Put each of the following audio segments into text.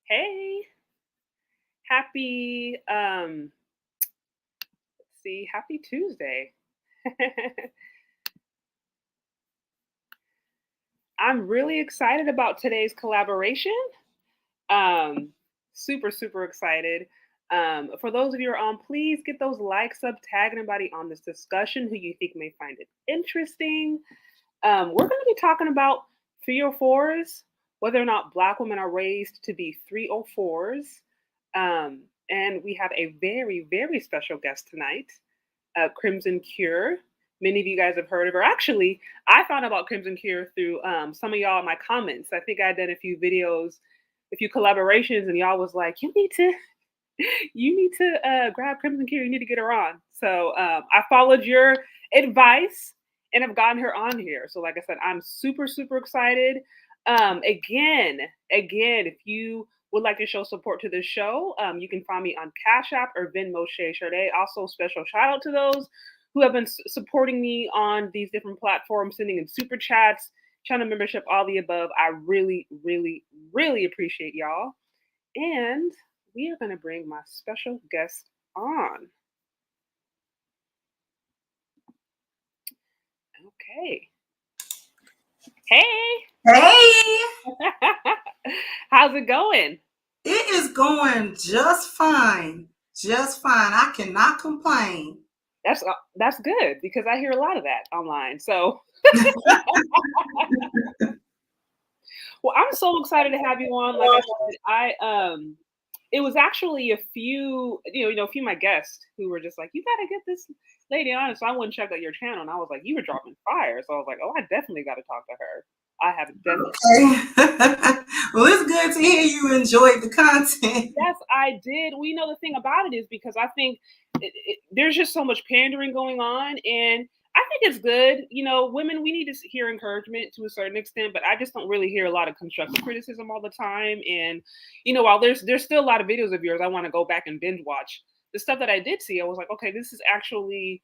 Hey, happy happy Tuesday. I'm really excited about today's collaboration. Um super excited. For those of you who are on, please get those likes up, tag anybody on this discussion who you think may find it interesting. We're going to be talking about 304s, whether or not Black women are raised to be 304s. And we have a very special guest tonight, Crimson Cure. Many of you guys have heard of her. Actually, I found out about Crimson Cure through some of y'all in my comments. I think I did a few videos, a few collaborations, and y'all was like, you need to grab Crimson Cure. You need to get her on. So I followed your advice and have gotten her on here. So like I said, I'm super excited. Again, if you would like to show support to this show, you can find me on Cash App or Venmo ChezCharde. Also, special shout out to those who have been supporting me on these different platforms, sending in super chats, channel membership, all the above. I really appreciate y'all. And we are going to bring my special guest on. Okay. Hey. Hey, How's it going? it is going just fine. Just fine. I cannot complain. That's good because I hear a lot of that online. So, well, I'm so excited to have you on. Like I said, it was actually a few, a few of my guests who were just like, "You got to get this lady on." So I went and checked out your channel, and I was like, "You were dropping fire." So I was like, "Oh, I definitely got to talk to her." I have definitely. Okay. Well, it's good to hear you enjoyed the content. Yes, I did. We know the thing about it is because I think there's just so much pandering going on, and I think it's good. Women, we need to hear encouragement to a certain extent, but I just don't really hear a lot of constructive criticism all the time. And while there's still a lot of videos of yours, I want to go back and binge watch the stuff that I did see. I was like, okay, this is actually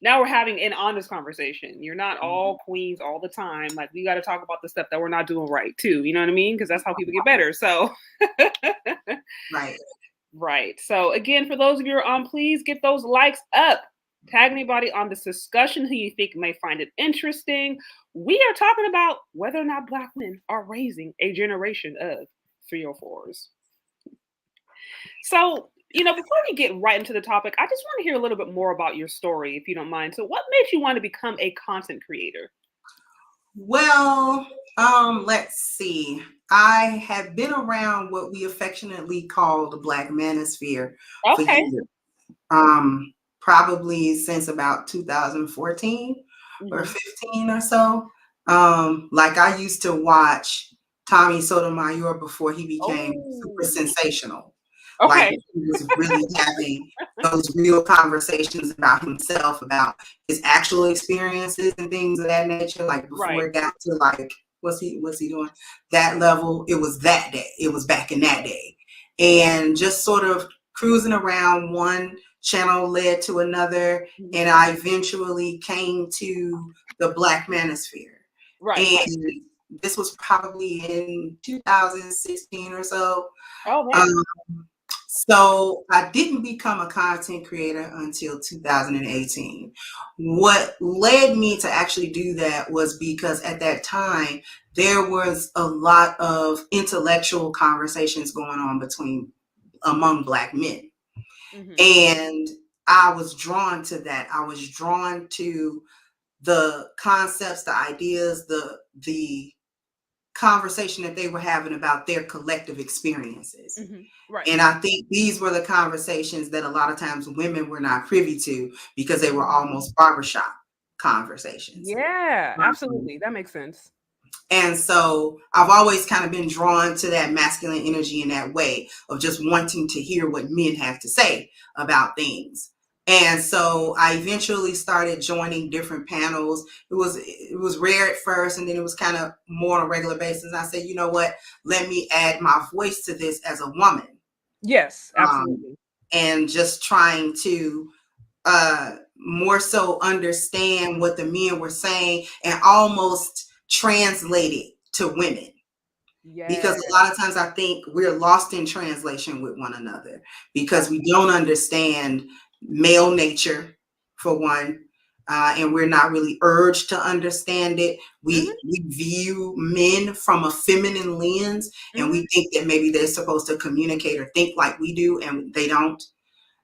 now we're having an honest conversation. You're not all queens all the time. Like we got to talk about the stuff that we're not doing right too. You know what I mean? Because that's how people get better. So. Right. Right. So again, for those of you who are on, please get those likes up. Tag anybody on this discussion who you think may find it interesting. We are talking about whether or not Black women are raising a generation of 304s. So, before we get right into the topic, I just want to hear a little bit more about your story, if you don't mind. So, what made you want to become a content creator? Well, let's see. I have been around what we affectionately call the Black manosphere for Okay. years. Probably since about 2014 or 15 or so. Like I used to watch Tommy Sotomayor before he became super Oh, sensational. Like okay. he was really having those real conversations about himself, about his actual experiences and things of that nature. Like before Right. it got to like, what's he doing? That level, it was that day. It was back in that day. And just sort of cruising around, one channel led to another, and I eventually came to the Black manosphere. Right. And this was probably in 2016 or so. Oh, man. So I didn't become a content creator until 2018. What led me to actually do that was because at that time, there was a lot of intellectual conversations going on among Black men. And I was drawn to that. I was drawn to the concepts, the ideas, the conversation that they were having about their collective experiences. Right. And I think these were the conversations that a lot of times women were not privy to because they were almost barbershop conversations. Yeah, absolutely. That makes sense. And so I've always kind of been drawn to that masculine energy in that way of just wanting to hear what men have to say about things. And so I eventually started joining different panels. It was rare at first, and then it was kind of more on a regular basis. I said, you know what? Let me add my voice to this as a woman. Yes, absolutely. And just trying to more so understand what the men were saying and almost translate it to women. Because Yes. a lot of times I think we're lost in translation with one another because we don't understand male nature, for one, and we're not really urged to understand it. Hmm. We view men from a feminine lens, and Hmm. we think that maybe they're supposed to communicate or think like we do, and they don't.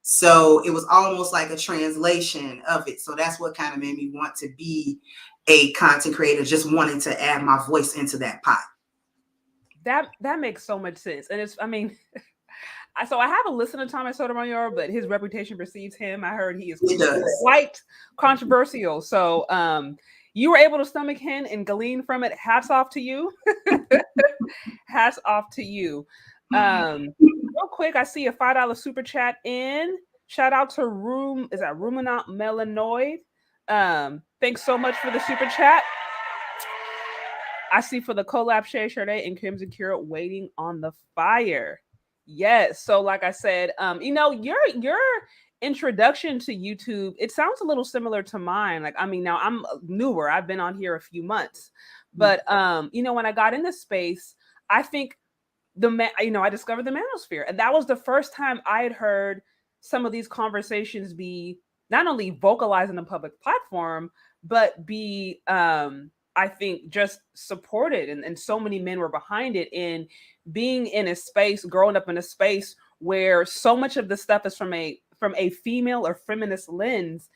So it was almost like a translation of it. So that's what kind of made me want to be a content creator, just wanting to add my voice into that pot. That makes so much sense, and it's, I mean, so I haven't listened to Thomas Sotomayor, but his reputation precedes him. I heard he is It does. quite controversial. So you were able to stomach him and glean from it. Hats off to you. Hats off to you. Real quick, I see a $5 super chat in. Shout out to Room, is that Ruminant Melanoid? Thanks so much for the super chat. I see for the collab ChezCharde and Crimson Cure waiting on the fire. Yes. So like I said, your introduction to YouTube, it sounds a little similar to mine. Like, I mean, now I'm newer. I've been on here a few months. But when I got into space, I think I discovered the manosphere. And that was the first time I had heard some of these conversations be not only vocalized in a public platform, but be I think just supported, and so many men were behind it. In being in a space, growing up in a space where so much of the stuff is from a female or feminist lens.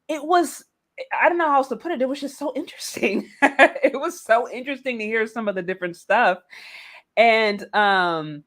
It was, I don't know how else to put it. It was just so interesting. It was so interesting to hear some of the different stuff. And some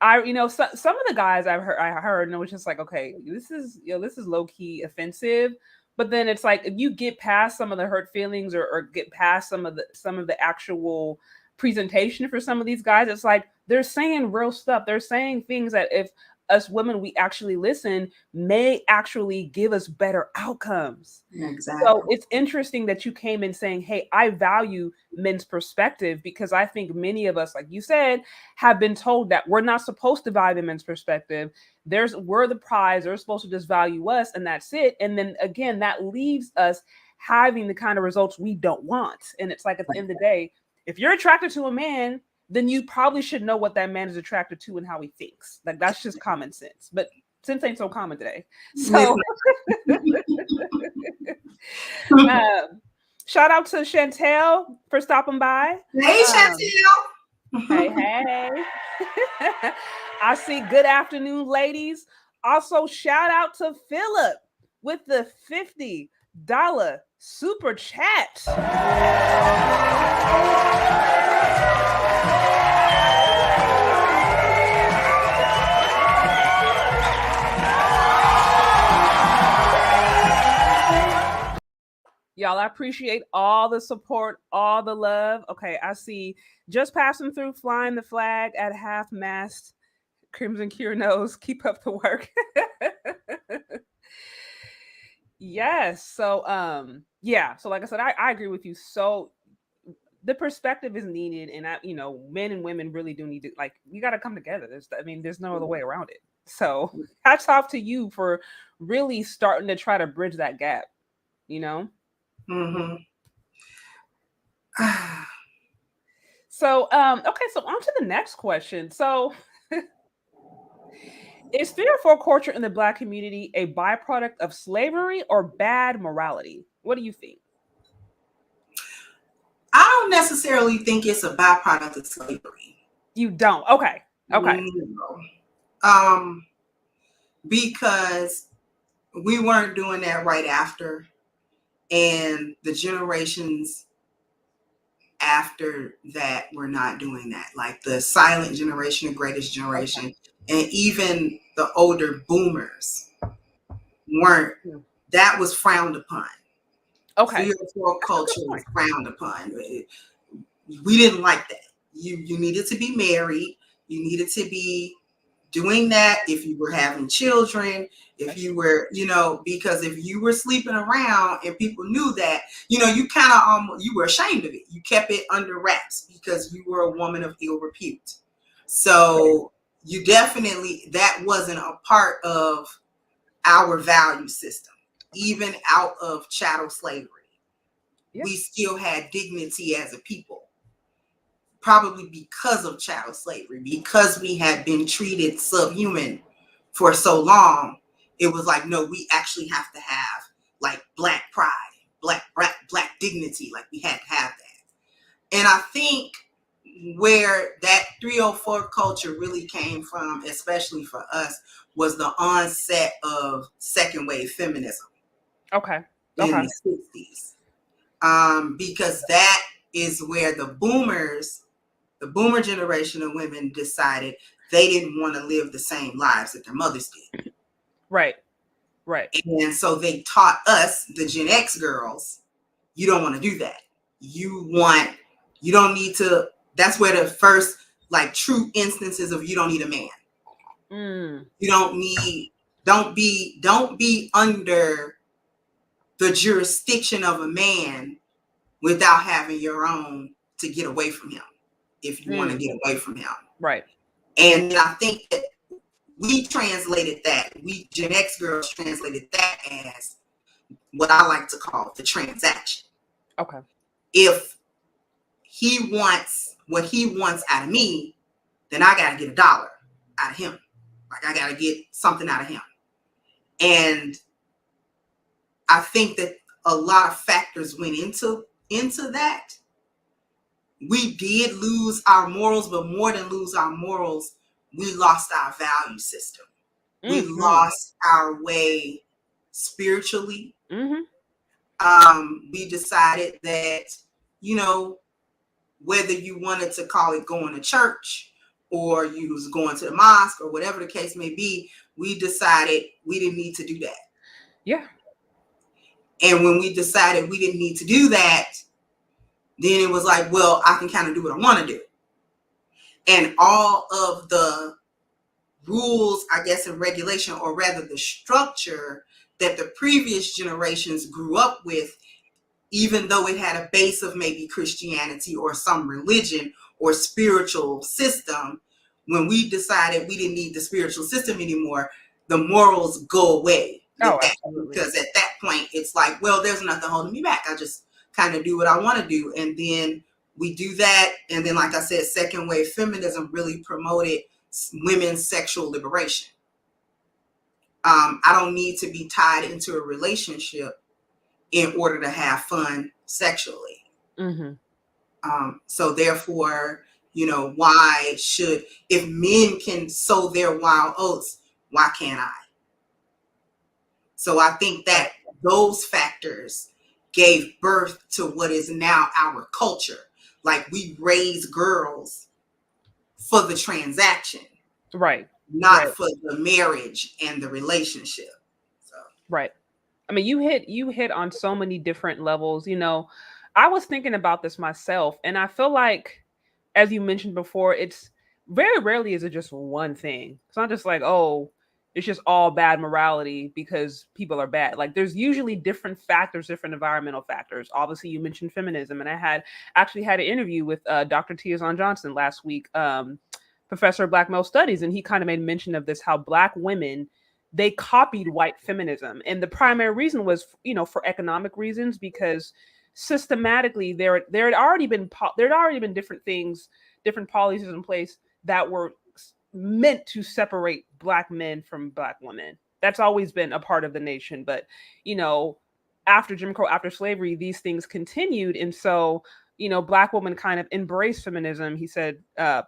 of the guys I heard, and it was just like, okay, this is low key offensive. But then it's like, if you get past some of the hurt feelings, or get past some of the actual presentation for some of these guys, it's like they're saying real stuff. They're saying things that, if us women, we actually listen, may actually give us better outcomes. So Exactly. it's interesting that you came in saying, hey, I value men's perspective, because I think many of us, like you said, have been told that we're not supposed to value men's perspective. We're the prize, they're supposed to just value us, and that's it. And then again, that leaves us having the kind of results we don't want. And it's like, at the end of the day, if you're attracted to a man, then you probably should know what that man is attracted to and how he thinks. Like, that's just common sense. But sense ain't so common today. So Um, shout out to Chantel for stopping by. Hey, Um, hey, Chantel. hey. I see good afternoon, ladies. Also, shout out to Philip with the $50 super chat. Y'all, I appreciate all the support, all the love. Okay, I see just passing through, flying the flag at half mast. Crimson Cure knows. Keep up the work. Yes. So yeah. So like I said, I agree with you. So the perspective is needed, and men and women really do need to, like, we gotta come together. There's no other way around it. So hats off to you for really starting to try to bridge that gap, you know? Mm-hmm. So okay, so on to the next question. So is 3 or 4 culture in the Black community a byproduct of slavery or bad morality? What do you think? I don't necessarily think it's a byproduct of slavery. You don't. Okay. Okay. No. Because we weren't doing that right after, and the generations after that were not doing that. Like the silent generation, the greatest Okay. generation, and even the older boomers weren't. Hmm. That was frowned upon. Okay. 3 or 4 That's a good culture was point. frowned upon. We didn't like that. You needed to be married. You needed to be doing that if you were having children, if you were, because if you were sleeping around and people knew that, you kind of you were ashamed of it. You kept it under wraps because you were a woman of ill repute. So you definitely, that wasn't a part of our value system. Even out of chattel slavery, Yeah. we still had dignity as a people. probably because of chattel slavery, because we had been treated subhuman for so long. It was like, no, we actually have to have like Black pride, black dignity. Like we had to have that. And I think where that 304 culture really came from, especially for us, was the onset of second wave feminism. Okay. In the 60s. Because that is where the boomer generation of women decided they didn't want to live the same lives that their mothers did. Right. And so they taught us, the Gen X girls, you don't want to do that. You don't need to, that's where the first like true instances of you don't need a man. You don't be under the jurisdiction of a man without having your own to get away from him, if you want to get away from him. Right. And I think that we Gen X girls translated that as what I like to call the transaction. Okay. If he wants what he wants out of me, then I got to get $1 out of him. Like I got to get something out of him. And I think that a lot of factors went into that. We did lose our morals, but more than lose our morals, we lost our value system. We lost our way spiritually. We decided that, whether you wanted to call it going to church or you was going to the mosque or whatever the case may be, we decided we didn't need to do that. Yeah. And when we decided we didn't need to do that, then it was like, well, I can kind of do what I want to do. And all of the rules, I guess, and regulation, or rather the structure that the previous generations grew up with, even though it had a base of maybe Christianity or some religion or spiritual system, when we decided we didn't need the spiritual system anymore, the morals go away. Absolutely. Because at that point, it's like, well, there's nothing holding me back. I just kind of do what I want to do. And then we do that. And then, like I said, second wave feminism really promoted women's sexual liberation. I don't need to be tied into a relationship in order to have fun sexually. So therefore, if men can sow their wild oats, why can't I? So I think that those factors gave birth to what is now our culture. Like we raise girls for the transaction. Right. Not for the marriage and the relationship. So. Right. I mean, you hit on so many different levels. I was thinking about this myself, and I feel like, as you mentioned before, it's very rarely is it just one thing. It's not just like, oh, it's just all bad morality because people are bad. Like there's usually different factors, different environmental factors. Obviously, you mentioned feminism, and I actually had an interview with Dr. Tiazon Johnson last week, professor of Black male studies, and he kind of made mention of this, how Black women, they copied white feminism. And the primary reason was, for economic reasons, because systematically there had already been different things, different policies in place that were meant to separate Black men from Black women. That's always been a part of the nation. But, after Jim Crow, after slavery, these things continued. And so, Black women kind of embraced feminism, he said,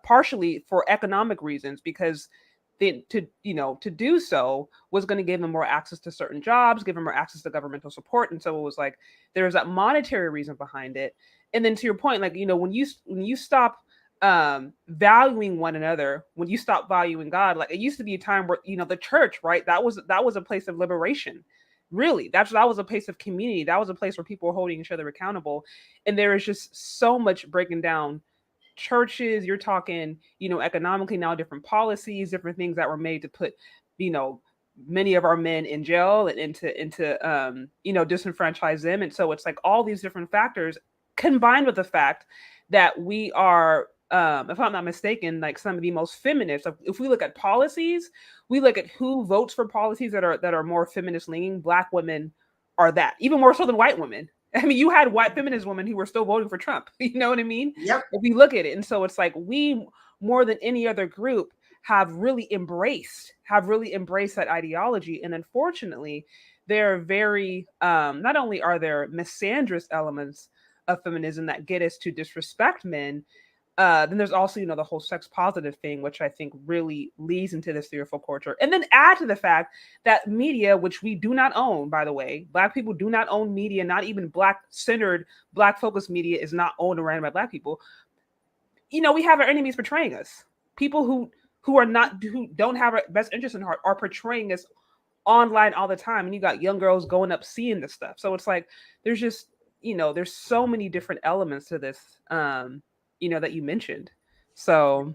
partially for economic reasons, because to do so was going to give them more access to certain jobs, give them more access to governmental support. And so it was like, there's that monetary reason behind it. And then to your point, like, when you stop valuing one another, when you stop valuing God, like it used to be a time where, the church, right? That was a place of liberation. Really, that was a place of community. That was a place where people were holding each other accountable. And there is just so much breaking down churches. You're talking, economically now, different policies, different things that were made to put, many of our men in jail and into disenfranchise them. And so it's like all these different factors combined with the fact that we are, if I'm not mistaken, like some of the most feminist. If we look at policies, we look at who votes for policies that are more feminist leaning. Black women are that, even more so than white women. I mean, you had white feminist women who were still voting for Trump. You know what I mean? Yep. If we look at it. And so it's like we, more than any other group, have really embraced that ideology. And unfortunately, there are very, not only are there misandrous elements of feminism that get us to disrespect men, then there's also, the whole sex positive thing, which I think really leads into this fearful culture. And then add to the fact that media, which we do not own, by the way, Black people do not own media, not even Black centered, Black focused media is not owned or ran by Black people. We have our enemies portraying us. People who don't have our best interest in heart are portraying us online all the time. And you got young girls going up seeing this stuff. So it's like there's just, there's so many different elements to this. That you mentioned. So,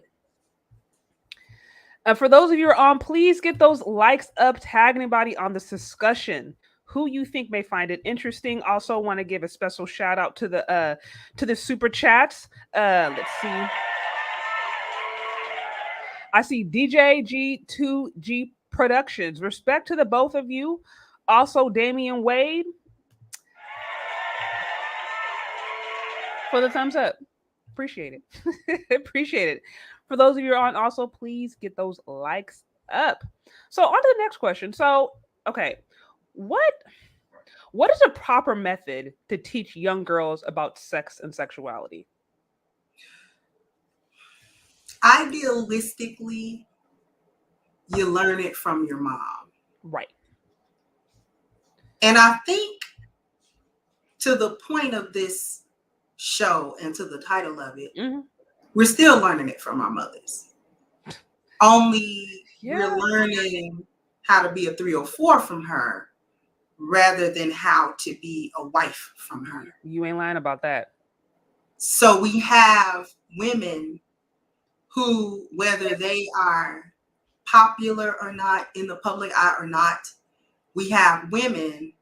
for those of you who are on, please get those likes up, tag anybody on this discussion who you think may find it interesting. Also, want to give a special shout out to the super chats. Let's see. I see DJ G2G Productions. Respect to the both of you. Also, Damian Wade for the thumbs up. Appreciate it. Appreciate it. For those of you who are on, also please get those likes up. So on to the next question. So, okay, what is a proper method to teach young girls about sex and sexuality? Idealistically, you learn it from your mom. Right. And I think to the point of this show and to the title of it, we're still learning it from our mothers. Only we're learning how to be a 3 or 4 from her rather than how to be a wife from her. You ain't lying about that. So we have women who, whether they are popular or not, in the public eye or not, we have women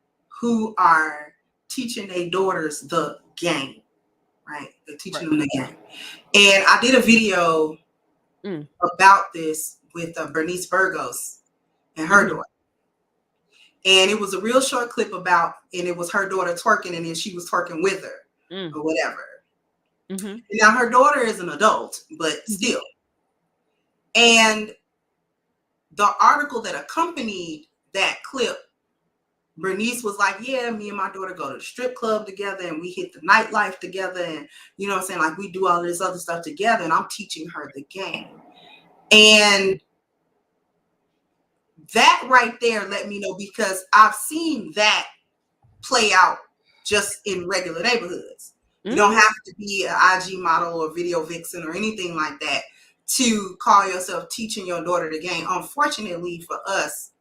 who are teaching their daughters the game, right? They're teaching them the game. And I did a video about this with Bernice Burgos and her daughter. And it was a real short clip and it was her daughter twerking, and then she was twerking with her or whatever. Now, her daughter is an adult, but still. And the article that accompanied that clip, Bernice was like, yeah, me and my daughter go to the strip club together and we hit the nightlife together. And you know what I'm saying? Like, we do all this other stuff together, and I'm teaching her the game. And that right there let me know, because I've seen that play out just in regular neighborhoods. You don't have to be an IG model or video vixen or anything like that to call yourself teaching your daughter the game. Unfortunately for us,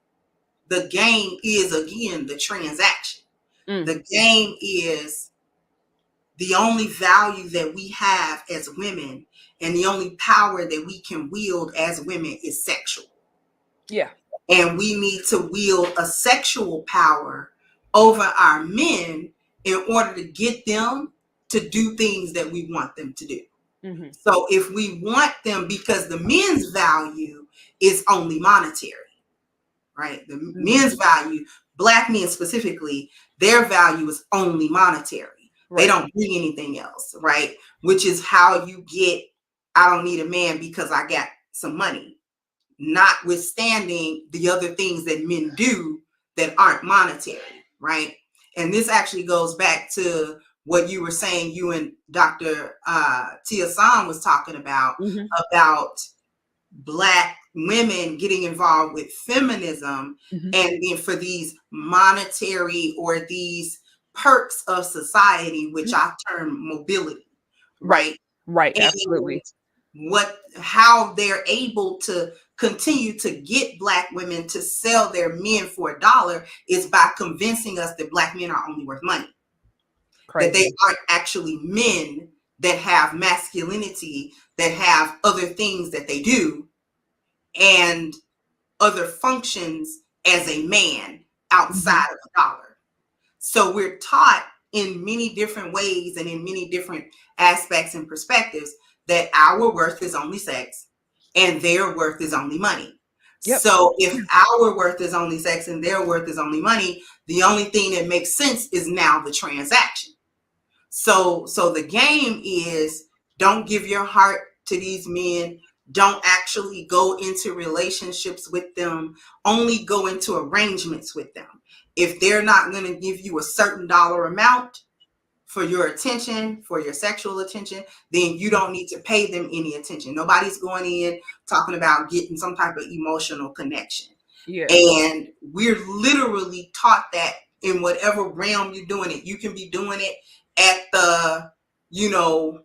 the game is, again, the transaction. The game is the only value that we have as women, and the only power that we can wield as women is sexual. Yeah. And we need to wield a sexual power over our men in order to get them to do things that we want them to do. So if we want them, because the men's value is only monetary, right? The men's value, Black men specifically, their value is only monetary. They don't bring anything else, right? Which is how you get, I don't need a man because I got some money, notwithstanding the other things that men do that aren't monetary, right? And this actually goes back to what you were saying, you and Dr. Tia San was talking about Black women getting involved with feminism and then for these monetary or these perks of society, which I term mobility, right? Right, and absolutely. How they're able to continue to get Black women to sell their men for $1 is by convincing us that Black men are only worth money. Crazy. That they aren't actually men that have masculinity, that have other things that they do and other functions as a man outside of $1. So we're taught in many different ways and in many different aspects and perspectives that our worth is only sex and their worth is only money. Yep. So if our worth is only sex and their worth is only money, the only thing that makes sense is now the transaction. So the game is, don't give your heart to these men. Don't actually go into relationships with them. Only go into arrangements with them. If they're not going to give you a certain dollar amount for your attention, for your sexual attention, then you don't need to pay them any attention. Nobody's going in talking about getting some type of emotional connection. Yeah. And we're literally taught that in whatever realm you're doing it. You can be doing it at the, $1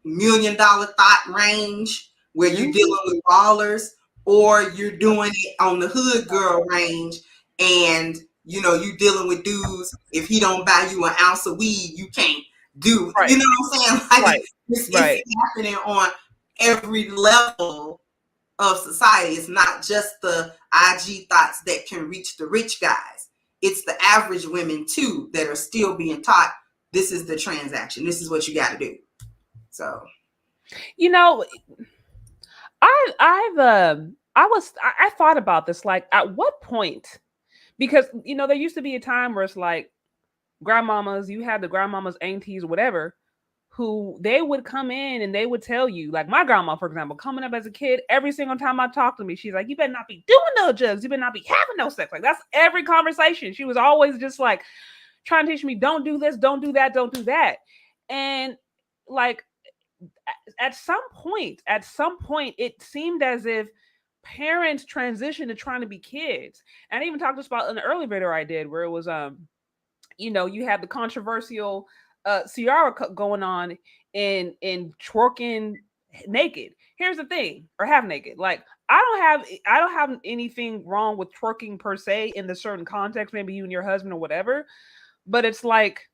million THOT range where you're dealing with ballers, or you're doing it on the hood girl range, and you dealing with dudes. If he don't buy you an ounce of weed, you can't do. Right. You know what I'm saying? Like, Right. it's happening on every level of society. It's not just the IG thoughts that can reach the rich guys. It's the average women too that are still being taught, this is the transaction. This is what you got to do. So, I thought about this, like, at what point, because there used to be a time where it's like grandmamas, you had the grandmamas, aunties, whatever, who they would come in and they would tell you, like my grandma, for example, coming up as a kid, every single time I talked to me, she's like, you better not be doing no drugs, you better not be having no sex. Like, that's every conversation. She was always just like trying to teach me, don't do this, don't do that, don't do that. And like at some point, it seemed as if parents transitioned to trying to be kids. And I even talked about in an early video I did where it was you had the controversial Ciara going on in twerking naked. Here's the thing, or half naked. Like, I don't have anything wrong with twerking per se in the certain context, maybe you and your husband or whatever. But it's like,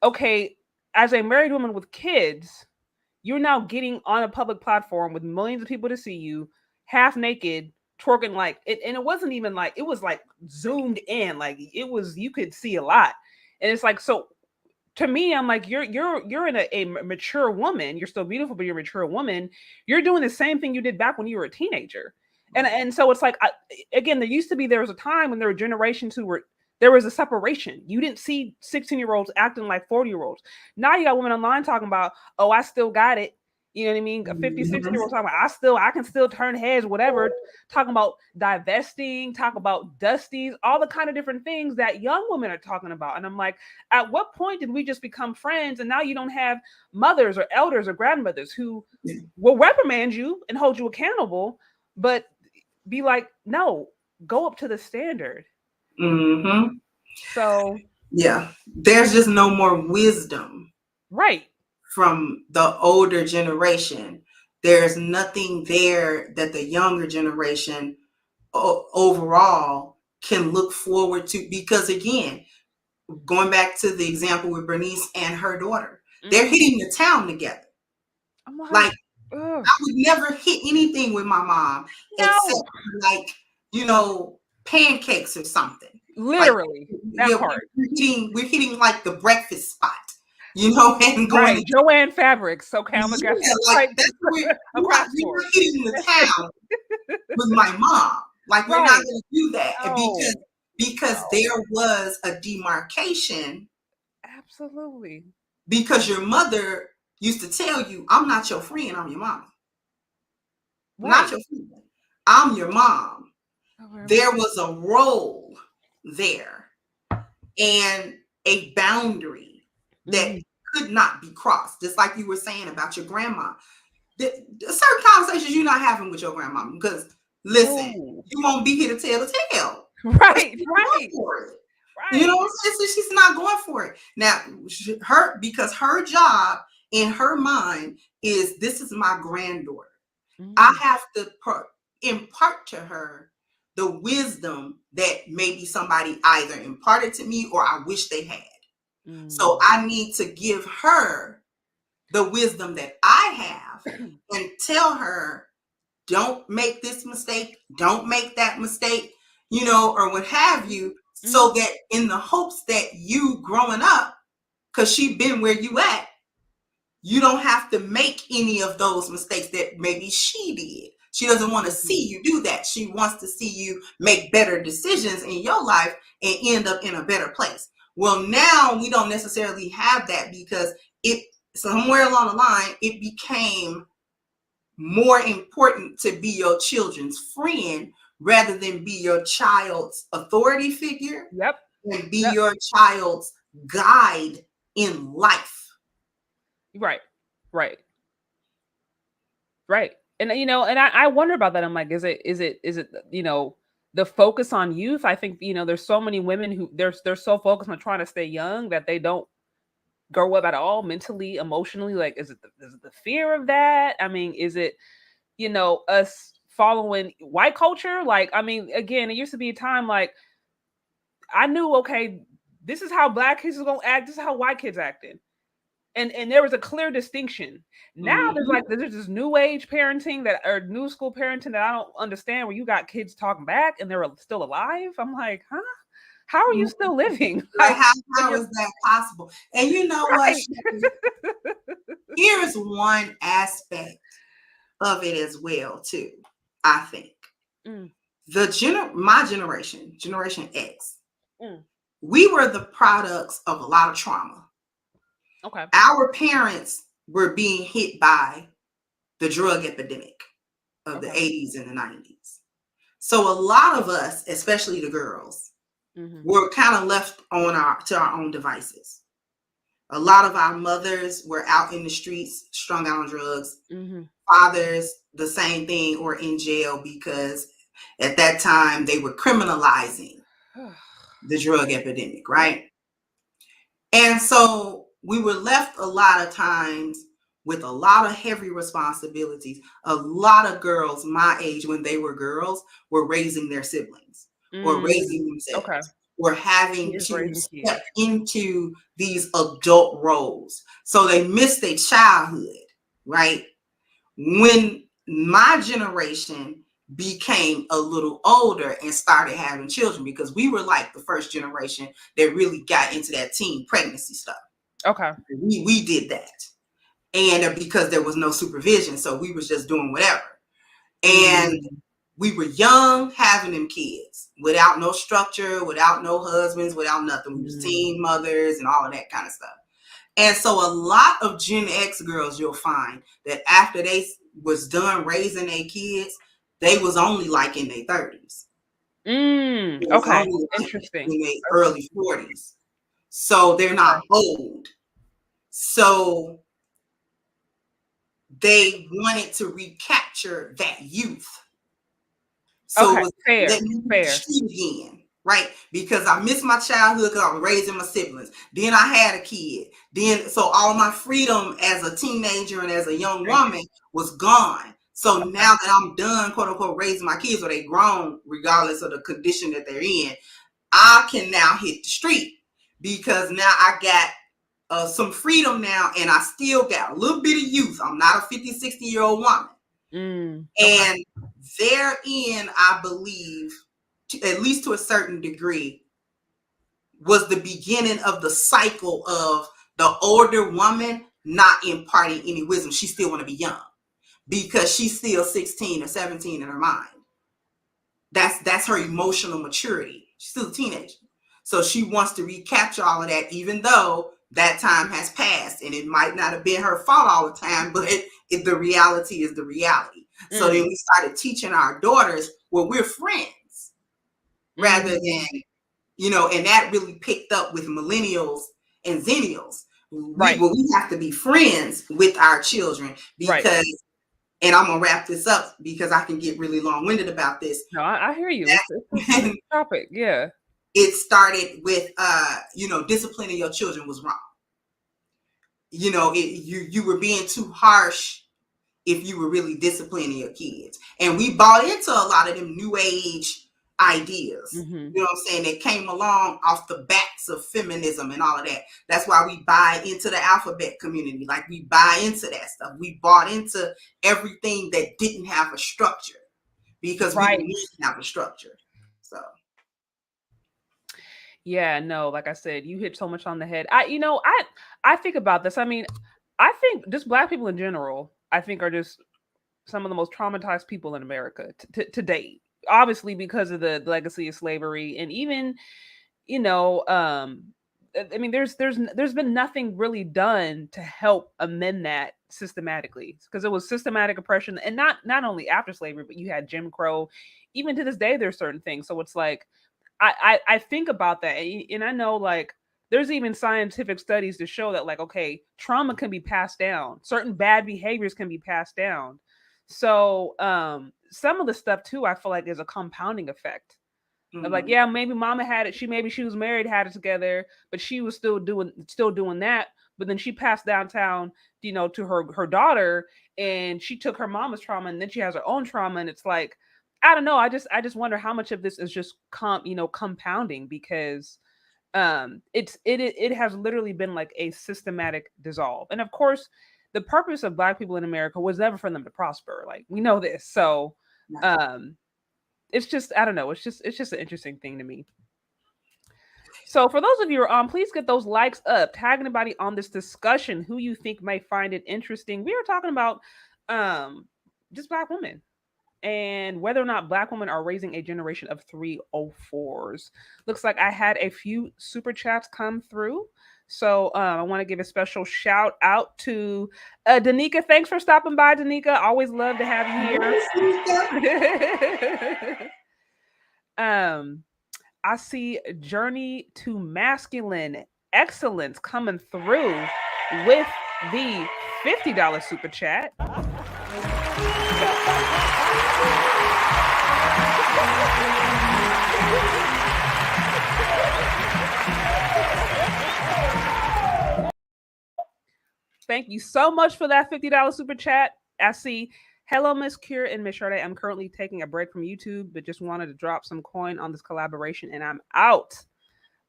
okay, as a married woman with kids, you're now getting on a public platform with millions of people to see you half naked twerking, like it. And it wasn't even like, it was like zoomed in, like it was, you could see a lot. And it's like, so to me, I'm like, you're in a mature woman. You're still beautiful, but you're a mature woman. You're doing the same thing you did back when you were a teenager. And so it's like, again, there was a time when there were generations who were, there was a separation. You didn't see 16-year-olds acting like 40-year-olds. Now you got women online talking about, oh, I still got it. You know what I mean? A 50, 60-year-old talking about, I can still turn heads, whatever. Talking about divesting, talk about dusties, all the kind of different things that young women are talking about. And I'm like, at what point did we just become friends? And now you don't have mothers or elders or grandmothers who will reprimand you and hold you accountable, but be like, no, go up to the standard. mm-hmm. So yeah, there's just no more wisdom. Right. From the older generation. There's nothing there that the younger generation overall can look forward to, because again, going back to the example with Bernice and her daughter, they're hitting the town together. I'm like, I would never hit anything with my mom except like, pancakes or something. Literally, like, that part. We're hitting like the breakfast spot. And going right, Joanne Fabrics. Okay, I'm gonna that's where we're hitting the town with my mom. Like, we're not gonna do that because there was a demarcation. Absolutely. Because your mother used to tell you, I'm not your friend, I'm your mom. Right. Not your friend. I'm your mom. There was a role there and a boundary that could not be crossed. Just like you were saying about your grandma. Certain conversations you're not having with your grandma, because listen, you won't be here to tell the tale. Right. You know what I'm saying? So she's not going for it. Now, because her job in her mind is, this is my granddaughter. I have to impart to her the wisdom that maybe somebody either imparted to me or I wish they had. So I need to give her the wisdom that I have and tell her, don't make this mistake, don't make that mistake, or what have you, so that in the hopes that you growing up, because she been where you at, you don't have to make any of those mistakes that maybe she did. She doesn't want to see you do that. She wants to see you make better decisions in your life and end up in a better place. Well, now we don't necessarily have that because it somewhere along the line, it became more important to be your children's friend rather than be your child's authority figure and be your child's guide in life. Right. And and I wonder about that. I'm like, is it the focus on youth? I think there's so many women who they're so focused on trying to stay young that they don't grow up at all mentally, emotionally. Like, is it the fear of that? I mean, is it us following white culture? Like, I mean, again, it used to be a time like I knew, okay, this is how black kids are gonna act, this is how white kids acting. And there was a clear distinction. Now there's this new age parenting that or new school parenting that I don't understand, where you got kids talking back and they're still alive. I'm like, huh? How are you still living? Like, how is that possible? And you know what? Here's one aspect of it as well, too. I think my generation, Generation X, we were the products of a lot of trauma. Okay. Our parents were being hit by the drug epidemic of the 80s and the 90s. So a lot of us, especially the girls, were kind of left to our own devices. A lot of our mothers were out in the streets, strung out on drugs. Fathers, the same thing, or in jail because at that time they were criminalizing the drug epidemic, right? And so we were left a lot of times with a lot of heavy responsibilities. A lot of girls my age, when they were girls, were raising their siblings or raising themselves. Or having to step into these adult roles. So they missed their childhood, right? When my generation became a little older and started having children, because we were like the first generation that really got into that teen pregnancy stuff. Okay. We did that. And because there was no supervision, so we was just doing whatever. And we were young, having them kids without no structure, without no husbands, without nothing. We were teen mothers and all of that kind of stuff. And so a lot of Gen X girls, you'll find that after they was done raising their kids, they was only like in their 30s. Okay. Interesting. In their early 40s. So they're not old. So they wanted to recapture that youth. So it was let me hit the street again, right? Because I missed my childhood because I was raising my siblings. Then I had a kid. Then so all my freedom as a teenager and as a young woman was gone. So now that I'm done, quote unquote, raising my kids, or they grown, regardless of the condition that they're in, I can now hit the street because now I got some freedom now, and I still got a little bit of youth. I'm not a 50, 60-year-old woman. And therein, I believe, at least to a certain degree, was the beginning of the cycle of the older woman not imparting any wisdom. She still want to be young because she's still 16 or 17 in her mind. That's her emotional maturity. She's still a teenager. So she wants to recapture all of that, even though that time has passed, and it might not have been her fault all the time, but the reality is the reality. So then we started teaching our daughters, well, we're friends, rather than, and that really picked up with millennials and zennials. We have to be friends with our children because, and I'm gonna wrap this up because I can get really long-winded about this. No, I hear you. It's a topic, yeah. It started with, disciplining your children was wrong. You were being too harsh if you were really disciplining your kids. And we bought into a lot of them new age ideas. You know what I'm saying? That came along off the backs of feminism and all of that. That's why we buy into the alphabet community. Like, we buy into that stuff. We bought into everything that didn't have a structure because we didn't have a structure. So. Yeah, no, like I said, you hit so much on the head. I think about this. I mean, I think just Black people in general, I think, are just some of the most traumatized people in America to date. Obviously, because of the legacy of slavery, and even, you know, I mean, there's been nothing really done to help amend that systematically, because it was systematic oppression, and not only after slavery, but you had Jim Crow. Even to this day, there's certain things. So it's like I think about that, and I know, like, there's even scientific studies to show that, like, okay, trauma can be passed down, certain bad behaviors can be passed down. So some of the stuff too, I feel like, is a compounding effect of, like, Mhm. yeah, maybe mama had it, she was married, had it together, but she was still doing that. But then she passed downtown, to her daughter, and she took her mama's trauma, and then she has her own trauma, and it's like, I don't know, I just wonder how much of this is just compounding, because it has literally been like a systematic dissolve. And of course, the purpose of Black people in America was never for them to prosper, like, we know this. So Right. um it's just, I don't know, it's just an interesting thing to me. So for those of you who are on, please get those likes up. Tag anybody on this discussion who you think might find it interesting. We are talking about um just Black women, and whether or not Black women are raising a generation of 304s. Looks like I had a few super chats come through. So I want to give a special shout out to Danica. Thanks for stopping by, Danica. Always love to have Yes, Nika. you here. um, I see Journey to Masculine Excellence coming through with the $50 super chat. Thank you so much for that $50 super chat. I see. Hello, Miss Cure and Miss Sade. I'm currently taking a break from YouTube, but just wanted to drop some coin on this collaboration, and I'm out.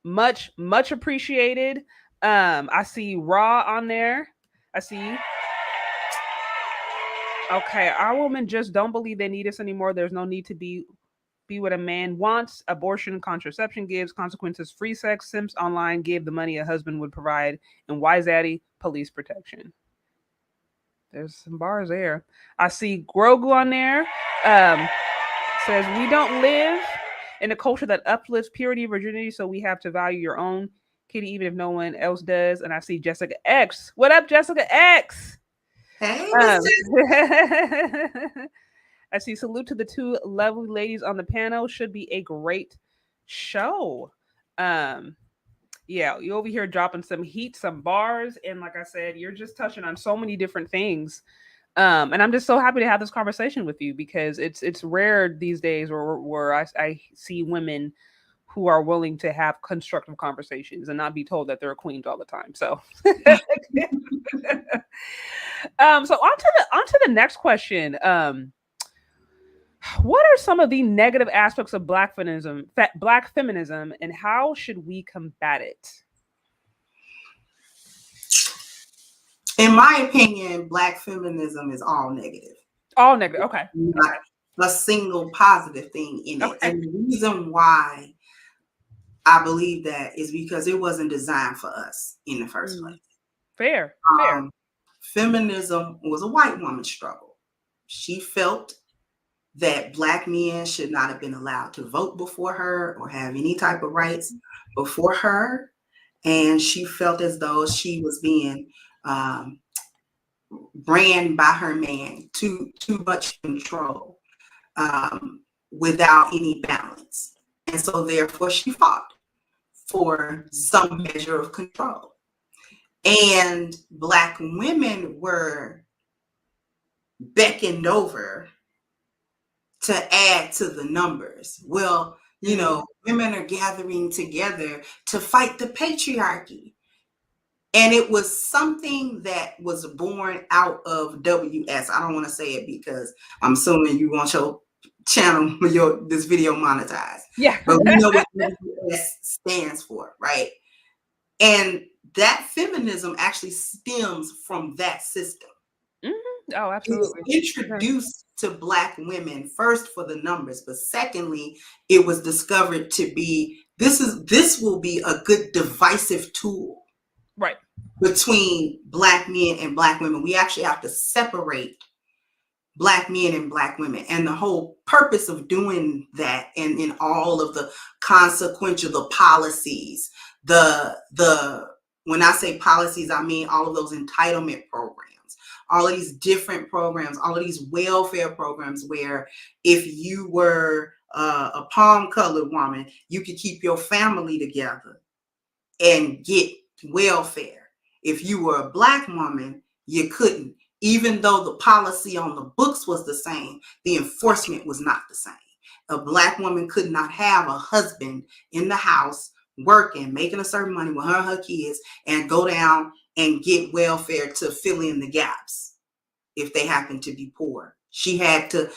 Much, much appreciated. I see Raw on there. I see. Okay, our women just don't believe they need us anymore. There's no need to be what a man wants. Abortion, contraception gives, consequences, free sex, simps online, give the money a husband would provide, and wise addy, police protection. There's some bars there. I see Grogu on there. Um, Says, we don't live in a culture that uplifts purity and virginity, so we have to value your own kitty, even if no one else does. And I see Jessica X. What up, Jessica X? Hey, Miss Um, I see, salute to the two lovely ladies on the panel. Should be a great show. Um, yeah, you over here dropping some heat, some bars, and like I said, you're just touching on so many different things. And I'm just so happy to have this conversation with you, because it's rare these days where I see women who are willing to have constructive conversations and not be told that they're queens all the time. So so on to the next question. What are some of the negative aspects of black feminism, and how should we combat it? In my opinion, Black feminism is all negative. All negative. Okay. Not a single positive thing in it. Okay. And the reason why I believe that is because it wasn't designed for us in the first place. Fair. Fair. Feminism was a white woman's struggle. She felt that Black men should not have been allowed to vote before her or have any type of rights before her. And she felt as though she was being ran by her man, too much control, without any balance. And so therefore she fought for some measure of control. And Black women were beckoned over to add to the numbers. Well, women are gathering together to fight the patriarchy. And it was something that was born out of WS. I don't want to say it because I'm assuming you want your channel, this video monetized. Yeah. But we know what WS stands for, right? And that feminism actually stems from that system. Mm-hmm. Oh, absolutely. It was introduced to Black women first for the numbers, but secondly, it was discovered to be this will be a good divisive tool, right, between Black men and Black women. We actually have to separate Black men and Black women. And the whole purpose of doing that, and in all of the consequential, the policies, the when I say policies, I mean all of those entitlement programs, all of these different programs, all of these welfare programs where if you were a palm colored woman, you could keep your family together and get welfare. If you were a Black woman, you couldn't. Even though the policy on the books was the same, the enforcement was not the same. A Black woman could not have a husband in the house working, making a certain money with her and her kids, and go down and get welfare to fill in the gaps if they happen to be poor. She had to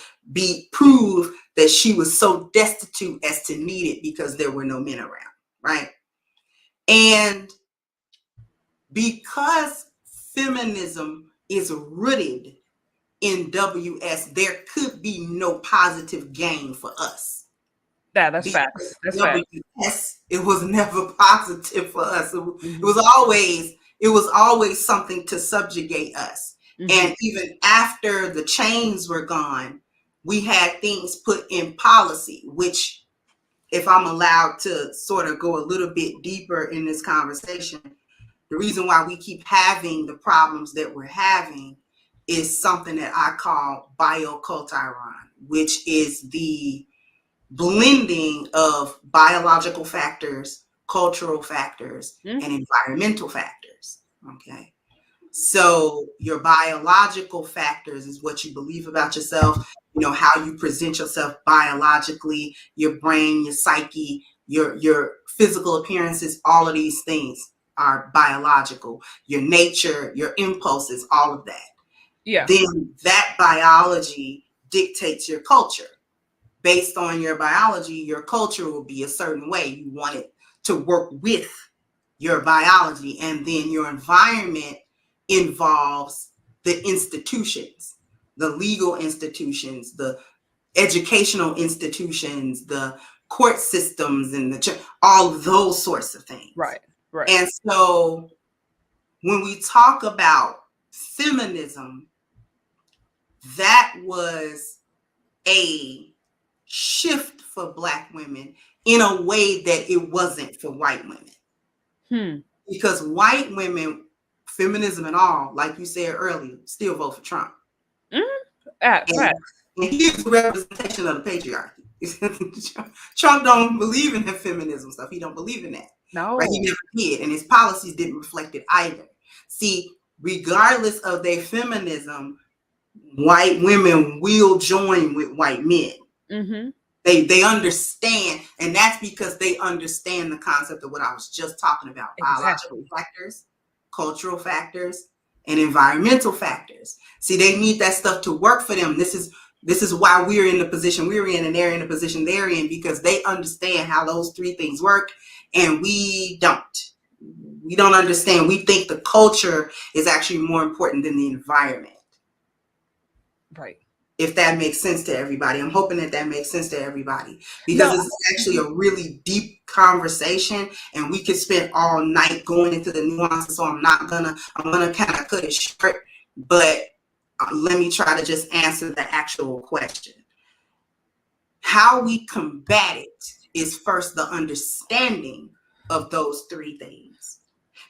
prove that she was so destitute as to need it because there were no men around, right? And because feminism is rooted in WS, there could be no positive gain for us. That's facts. That's facts. WS, it was never positive for us. It was always something to subjugate us. And even after the chains were gone, we had things put in policy, which, if I'm allowed to sort of go a little bit deeper in this conversation, the reason why we keep having the problems that we're having is something that I call bioculturon, which is the blending of biological factors, cultural factors, and environmental factors. Okay. So your biological factors is what you believe about yourself, how you present yourself biologically, your brain, your psyche, your physical appearances, all of these things are biological. Your nature, your impulses, all of that. Yeah. Then that biology dictates your culture. Based on your biology, your culture will be a certain way. You want it to work with your biology, and then your environment involves the institutions, the legal institutions, the educational institutions, the court systems, and all of those sorts of things. Right. And so when we talk about feminism, that was a shift for Black women in a way that it wasn't for white women. Because white women, feminism and all, like you said earlier, still vote for Trump. And he's the representation of the patriarchy. Trump don't believe in the feminism stuff. He don't believe in that. No. Right? He never did. And his policies didn't reflect it either. See, regardless of their feminism, white women will join with white men. They understand, and that's because they understand the concept of what I was just talking about. Biological factors, cultural factors, and environmental factors. See, they need that stuff to work for them. This is why we're in the position we're in, and they're in the position they're in, because they understand how those three things work, and we don't. We don't understand. We think the culture is actually more important than the environment. Right. If that makes sense to everybody. I'm hoping that makes sense to everybody, because it's actually a really deep conversation, and we could spend all night going into the nuances. So I'm gonna kind of cut it short, but let me try to just answer the actual question. How we combat it is first the understanding of those three things,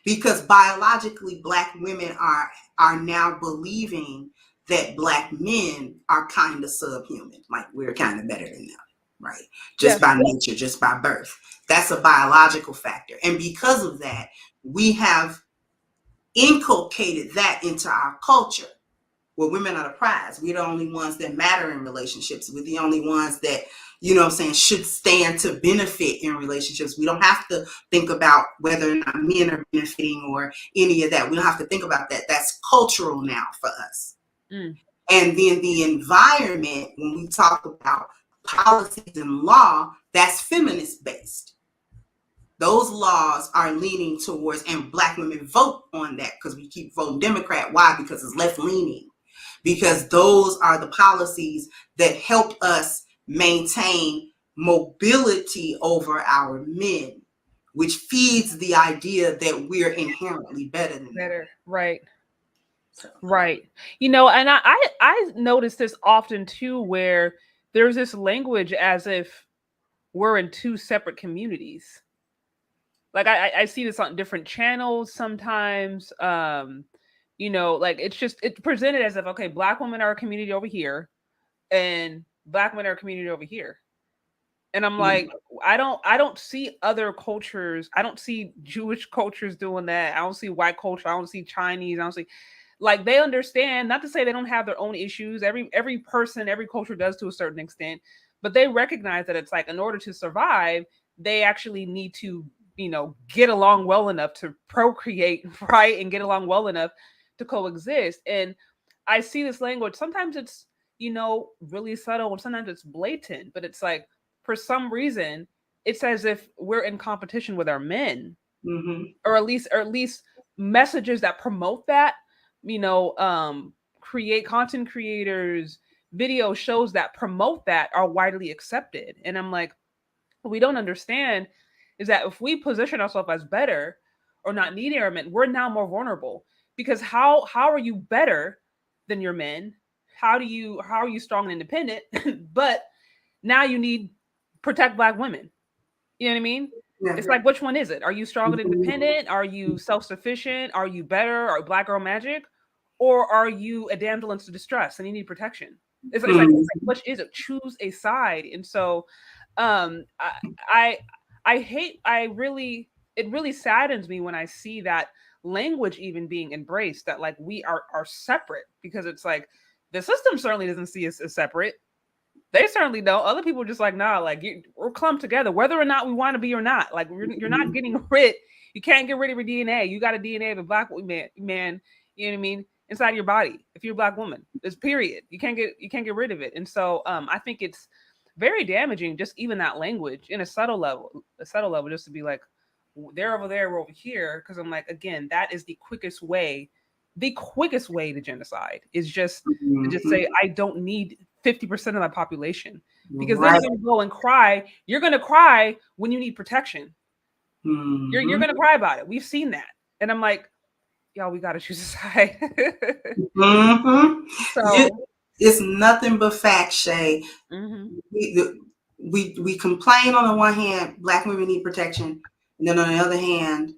because biologically Black women are now believing that Black men are kind of subhuman, like we're kind of better than them, right? Just by nature, just by birth. That's a biological factor. And because of that, we have inculcated that into our culture. Well, women are the prize. We're the only ones that matter in relationships. We're the only ones that, should stand to benefit in relationships. We don't have to think about whether or not men are benefiting or any of that. We don't have to think about that. That's cultural now for us. And then the environment, when we talk about policies and law, that's feminist based. Those laws are leaning towards, and Black women vote on that because we keep voting Democrat. Why? Because it's left leaning. Because those are the policies that help us maintain mobility over our men, which feeds the idea that we're inherently better than them. Right. So Right. You know, and I notice this often too, where there's this language as if we're in two separate communities. Like I see this on different channels sometimes. You know, like it's presented as if, okay, black women are a community over here and black men are a community over here. And I'm mm, like, I don't see other cultures. I don't see Jewish cultures doing that. I don't see white culture. I don't see Chinese. I don't see, like, they understand, not to say they don't have their own issues. Every person, every culture does to a certain extent, but they recognize that it's like, in order to survive, they actually need to, get along well enough to procreate, right? And get along well enough to coexist. And I see this language. Sometimes it's, really subtle, and sometimes it's blatant, but it's like, for some reason, it's as if we're in competition with our men, mm-hmm, or at least messages that promote that, create content creators, video shows that promote that are widely accepted. And I'm like, what we don't understand is that if we position ourselves as better or not needing our men, we're now more vulnerable. Because how are you better than your men? How are you strong and independent? But now you need protect black women. You know what I mean? yeah, It's like, which one is it? Are you strong and mm-hmm, independent? Are you self-sufficient? Are you better? Are black girl magic? Or are you a damsel in distress and you need protection? It's like which is it? Choose a side. And so um I I I hate I really it really saddens me when I see that language even being embraced, that like we are separate, because it's like the system certainly doesn't see us as separate. They certainly don't. Other people are just like, nah, like we're clumped together, whether or not we want to be or not. Like you're not getting rid. You can't get rid of your DNA. You got a DNA of a black man. You know what I mean? Inside your body, if you're a black woman, it's period. You can't get rid of it. And so I think it's very damaging, just even that language in a subtle level, just to be like, they're over there, we're over here. Because I'm like, again, that is the quickest way. The quickest way to genocide is just to just mm-hmm, say, I don't need 50% of my population, because then right, you're going to go and cry. You're going to cry when you need protection. You're mm-hmm, going to cry about it. We've seen that. And I'm like, y'all, we got to choose a side. mm-hmm. So, It's nothing but fact, Shay. mhm, We, we complain on the one hand, black women need protection, and then on the other hand,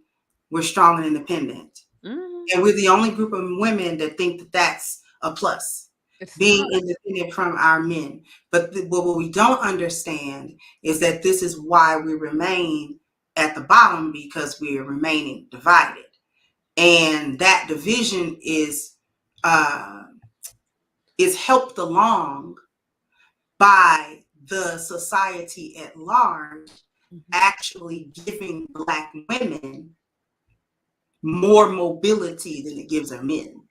we're strong and independent. mhm. And we're the only group of women that think that that's a plus, It's being not. independent from our men. But what we don't understand is that this is why we remain at the bottom, because we're remaining divided. And that division uh, is helped along by the society at large Mhm. actually giving black women more mobility than it gives our men.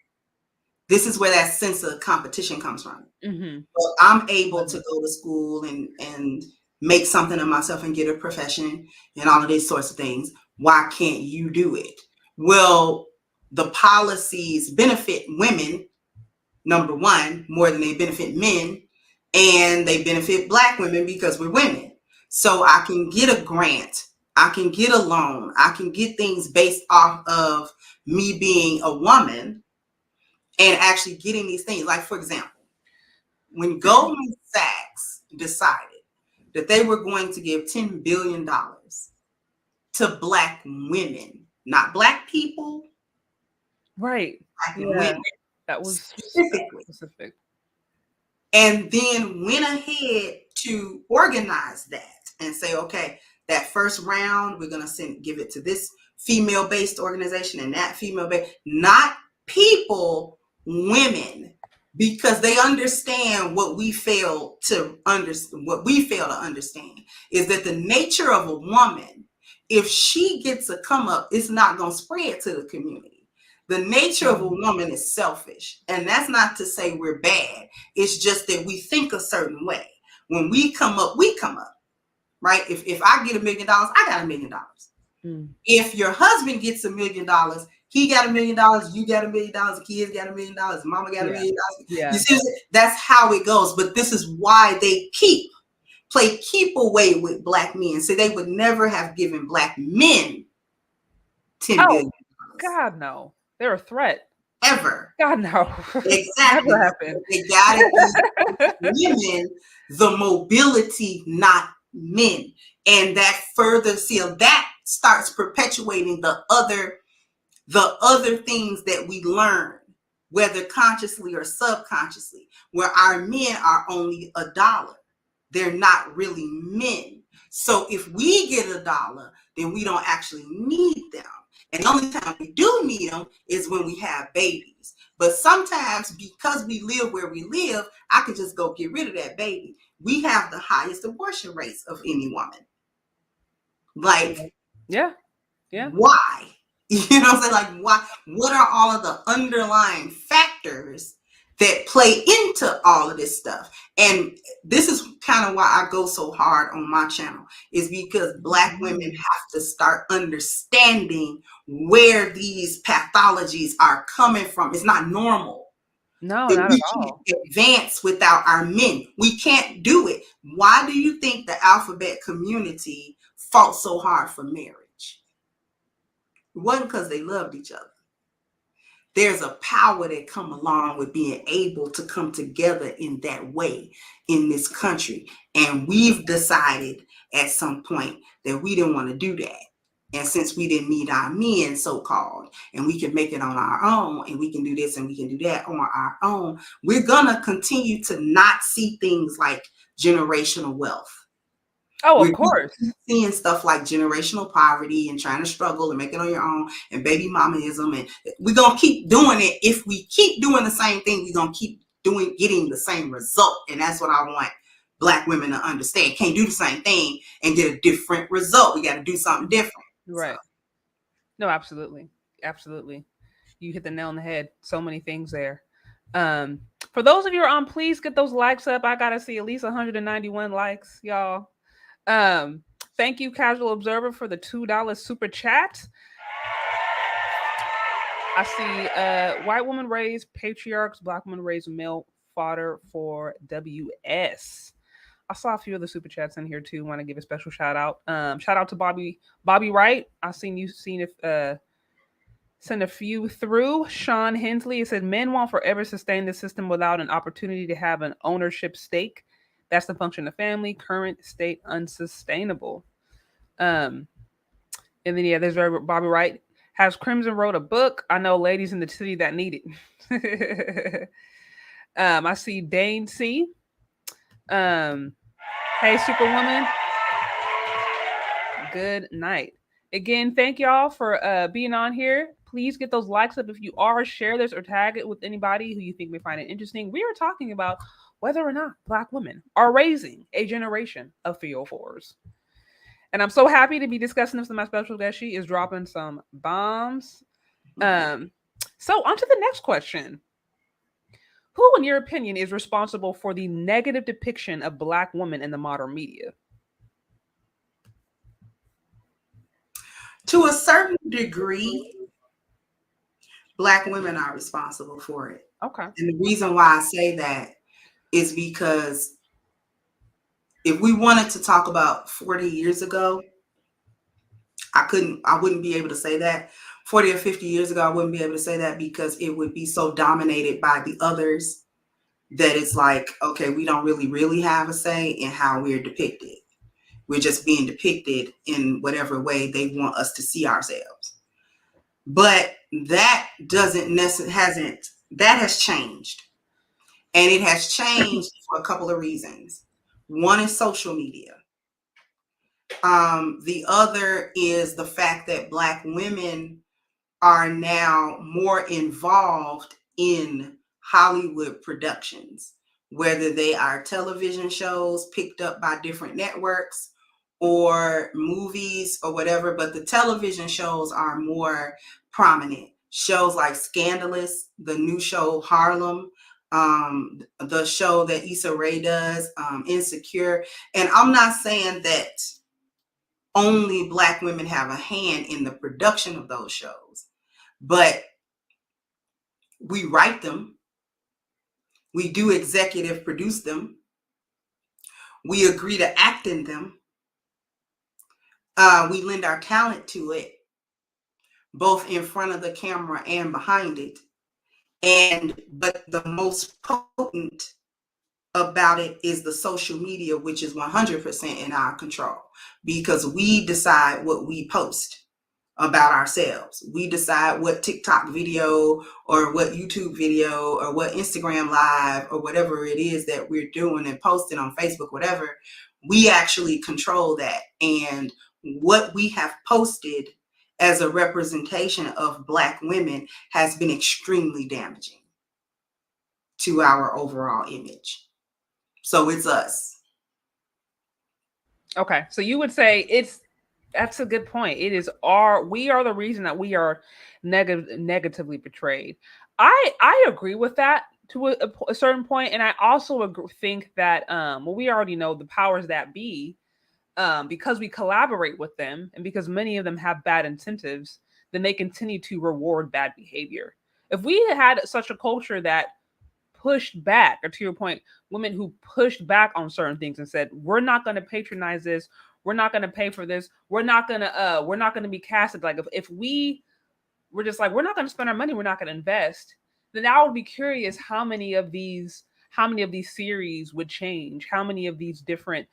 This is where that sense of competition comes from. Mhm. Well, I'm able Love to it. go to school and make something of myself and get a profession and all of these sorts of things. Why can't you do it? Well, the policies benefit women, number one, more than they benefit men, and they benefit black women because we're women. So I can get a grant, I can get a loan, I can get things based off of me being a woman and actually getting these things. Like, for example, when Goldman Sachs decided that they were going to give $10 billion to black women, not black people, Right. black Yeah. women That was specifically, specific. and then went ahead to organize that and say, okay, that first round, we're going to give it to this female-based organization and that female-based, not people, women, because they understand what we fail to understand. What we fail to understand is that the nature of a woman, if she gets a come up, it's not going to spread to the community. The nature of a Mhm. woman is selfish, and that's not to say we're bad. It's just that we think a certain way. When we come up, right? If I get $1 million, I got $1 million. Mm. If your husband gets $1 million, he got $1 million, you got $1 million, the kids got $1 million, mama got $1 Yeah. million. You Yeah. see, that's how it goes. But this is why they keep away with black men. So they would never have given black men $10 Oh, billion. God, no. They're a threat. ever. God, no. Exactly. Never happened. They got to give women the mobility, not men. And that further seal, that starts perpetuating the other things that we learn, whether consciously or subconsciously, where our men are only $1. They're not really men. So if we get $1, then we don't actually need them. And the only time we do need them is when we have babies. But sometimes, because we live where we live, I could just go get rid of that baby. We have the highest abortion rates of any woman. Like, Yeah. Yeah. why? You know what I'm saying? Like, why? What are all of the underlying factors that play into all of this stuff? And this is kind of why I go so hard on my channel, is because Black women have to start understanding where these pathologies are coming from. It's not normal. No, That not we at all. can advance without our men. We can't do it. Why do you think the alphabet community fought so hard for marriage? It wasn't because they loved each other. There's a power that come along with being able to come together in that way in this country. And we've decided at some point that we didn't want to do that. And since we didn't need our men, so-called, and we can make it on our own, and we can do this and we can do that on our own, we're going to continue to not see things like generational wealth. Oh, of We're course. seeing stuff like generational poverty and trying to struggle and make it on your own and baby mamaism. And we're going to keep doing it. If we keep doing the same thing, we're going to keep getting the same result. And that's what I want Black women to understand. Can't do the same thing and get a different result. We got to do something different. Right. So. No, absolutely. Absolutely. You hit the nail on the head. So many things there. For those of you who are on, please get those likes up. I got to see at least 191 likes, y'all. Thank you, Casual Observer, for the $2 super chat. I see white woman raised patriarchs, Black woman raised male fodder for WS. I saw a few of the super chats in here too. Want to give a special shout out. Shout out to Bobby Wright. I seen if send a few through. Sean Hensley, it said men won't forever sustain the system without an opportunity to have an ownership stake. That's the function of family. Current state unsustainable. And then yeah, there's Bobby Wright. Has Crimson wrote a book? I know ladies in the city that need it. I see Dane C. Hey, Superwoman. Good night. Again, thank y'all for being on here. Please get those likes up if you are. Share this or tag it with anybody who you think may find it interesting. We are talking about whether or not Black women are raising a generation of 304s. And I'm so happy to be discussing this with my special guest. She is dropping some bombs. So on to the next question. Who, in your opinion, is responsible for the negative depiction of Black women in the modern media? To a certain degree, Black women are responsible for it. Okay. And the reason why I say that is because if we wanted to talk about 40 years ago, I wouldn't be able to say that. 40 or 50 years ago, I wouldn't be able to say that because it would be so dominated by the others that it's like, okay, we don't really have a say in how we're depicted. We're just being depicted in whatever way they want us to see ourselves. But that that has changed. And it has changed for a couple of reasons. One is social media. The other is the fact that Black women are now more involved in Hollywood productions, whether they are television shows picked up by different networks or movies or whatever, but the television shows are more prominent. Shows like Scandalous, the new show Harlem, the show that Issa Rae does, Insecure. And I'm not saying that only Black women have a hand in the production of those shows, but we write them. We do executive produce them. We agree to act in them. We lend our talent to it, both in front of the camera and behind it. But the most potent about it is the social media, which is 100% in our control, because we decide what we post about ourselves. We decide what TikTok video or what YouTube video or what Instagram live or whatever it is that we're doing and posting on Facebook, whatever. We actually control that. And what we have posted as a representation of Black women has been extremely damaging to our overall image. So it's us. Okay, so you would say that's a good point. We are the reason that we are negatively portrayed. I agree with that to a certain point, and I also think that well, we already know the powers that be, because we collaborate with them, and because many of them have bad incentives, then they continue to reward bad behavior. If we had such a culture that pushed back, or to your point, women who pushed back on certain things and said, we're not going to patronize this, we're not going to pay for this, we're not going to be casted, like if we were just like, we're not going to spend our money, we're not going to invest, then I would be curious how many of these series would change, how many of these different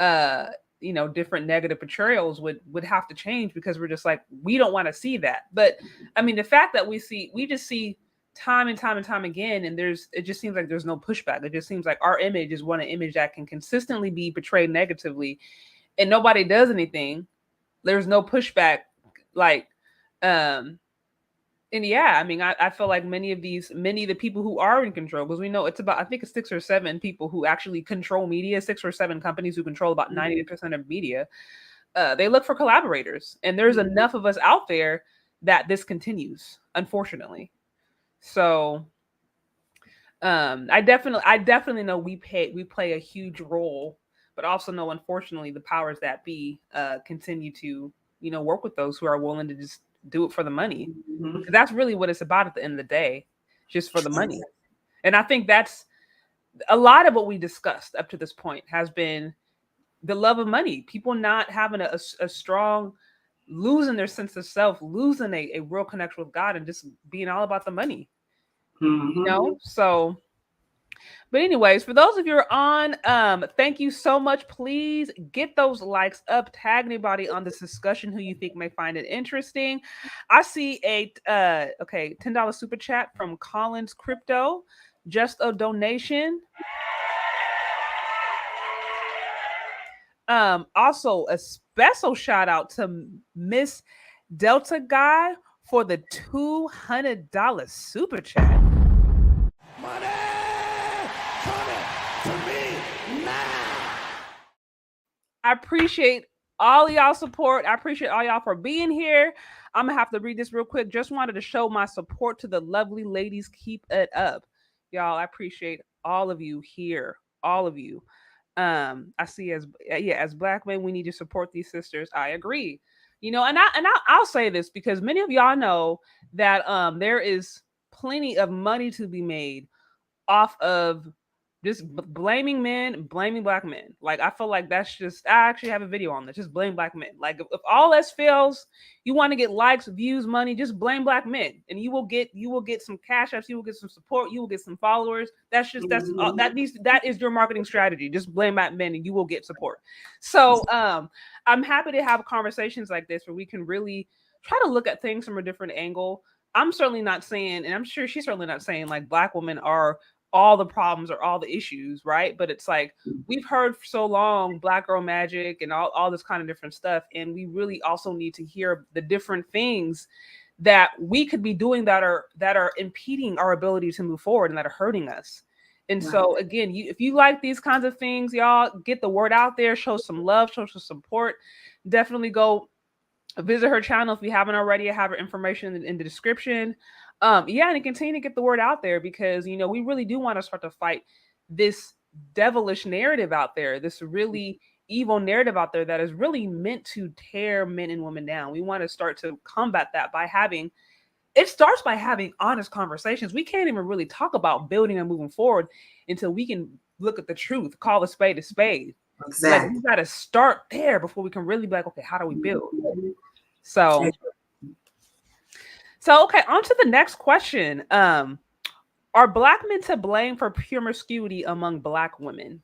different negative portrayals would have to change, because we're just like, we don't want to see that. But I mean, the fact that we just see time and time again, and it just seems like there's no pushback. It just seems like our image is an image that can consistently be portrayed negatively, and nobody does anything. There's no pushback, like, and yeah, I mean, I feel like many of the people who are in control, because we know it's about, I think it's 6 or 7 people who actually control media, 6 or 7 companies who control about 90% of media. They look for collaborators, and there's enough of us out there that this continues, unfortunately. So I definitely know we play a huge role, but also know, unfortunately, the powers that be continue to work with those who are willing to just do it for the money. Mm-hmm. That's really what it's about at the end of the day, just for the money. And I think that's a lot of what we discussed up to this point has been the love of money, people not having a strong, losing their sense of self, losing a real connection with God, and just being all about the money. Mm-hmm. So, but anyways, for those of you who are on, thank you so much. Please get those likes up, tag anybody on this discussion who you think may find it interesting. I see a $10 super chat from Collins Crypto, just a donation. Also a special shout out to Miss Delta Guy for the $200 super chat. Money coming to me now. I appreciate all y'all support. I appreciate all y'all for being here. I'm gonna have to read this real quick. Just wanted to show my support to the lovely ladies. Keep it up, y'all. I appreciate all of you here, all of you. I see as Black men, we need to support these sisters. I agree. I'll say this because many of y'all know that there is plenty of money to be made off of just blaming men, blaming Black men. Like, I feel like that's just, I actually have a video on this. Just blame Black men. Like, if all else fails, you want to get likes, views, money, just blame Black men, and you will get some cash apps, you will get some support, you will get some followers. That is your marketing strategy. Just blame Black men, and you will get support. So I'm happy to have conversations like this where we can really try to look at things from a different angle. I'm certainly not saying, and I'm sure she's certainly not saying, like, Black women are all the problems or all the issues, right? But it's like, we've heard for so long Black girl magic and all this kind of different stuff, and we really also need to hear the different things that we could be doing that are impeding our ability to move forward and that are hurting us. And so again, if you like these kinds of things, y'all, get the word out there, show some love, show some support. Definitely go visit her channel if you haven't already. I have her information in the description. And continue to get the word out there, because we really do want to start to fight this devilish narrative out there, this really evil narrative out there that is really meant to tear men and women down. We want to start to combat that by having honest conversations. We can't even really talk about building and moving forward until we can look at the truth, call a spade a spade. Exactly. Like, we got to start there before we can really be like, okay, how do we build? So okay, on to the next question. Are black men to blame for promiscuity among black women?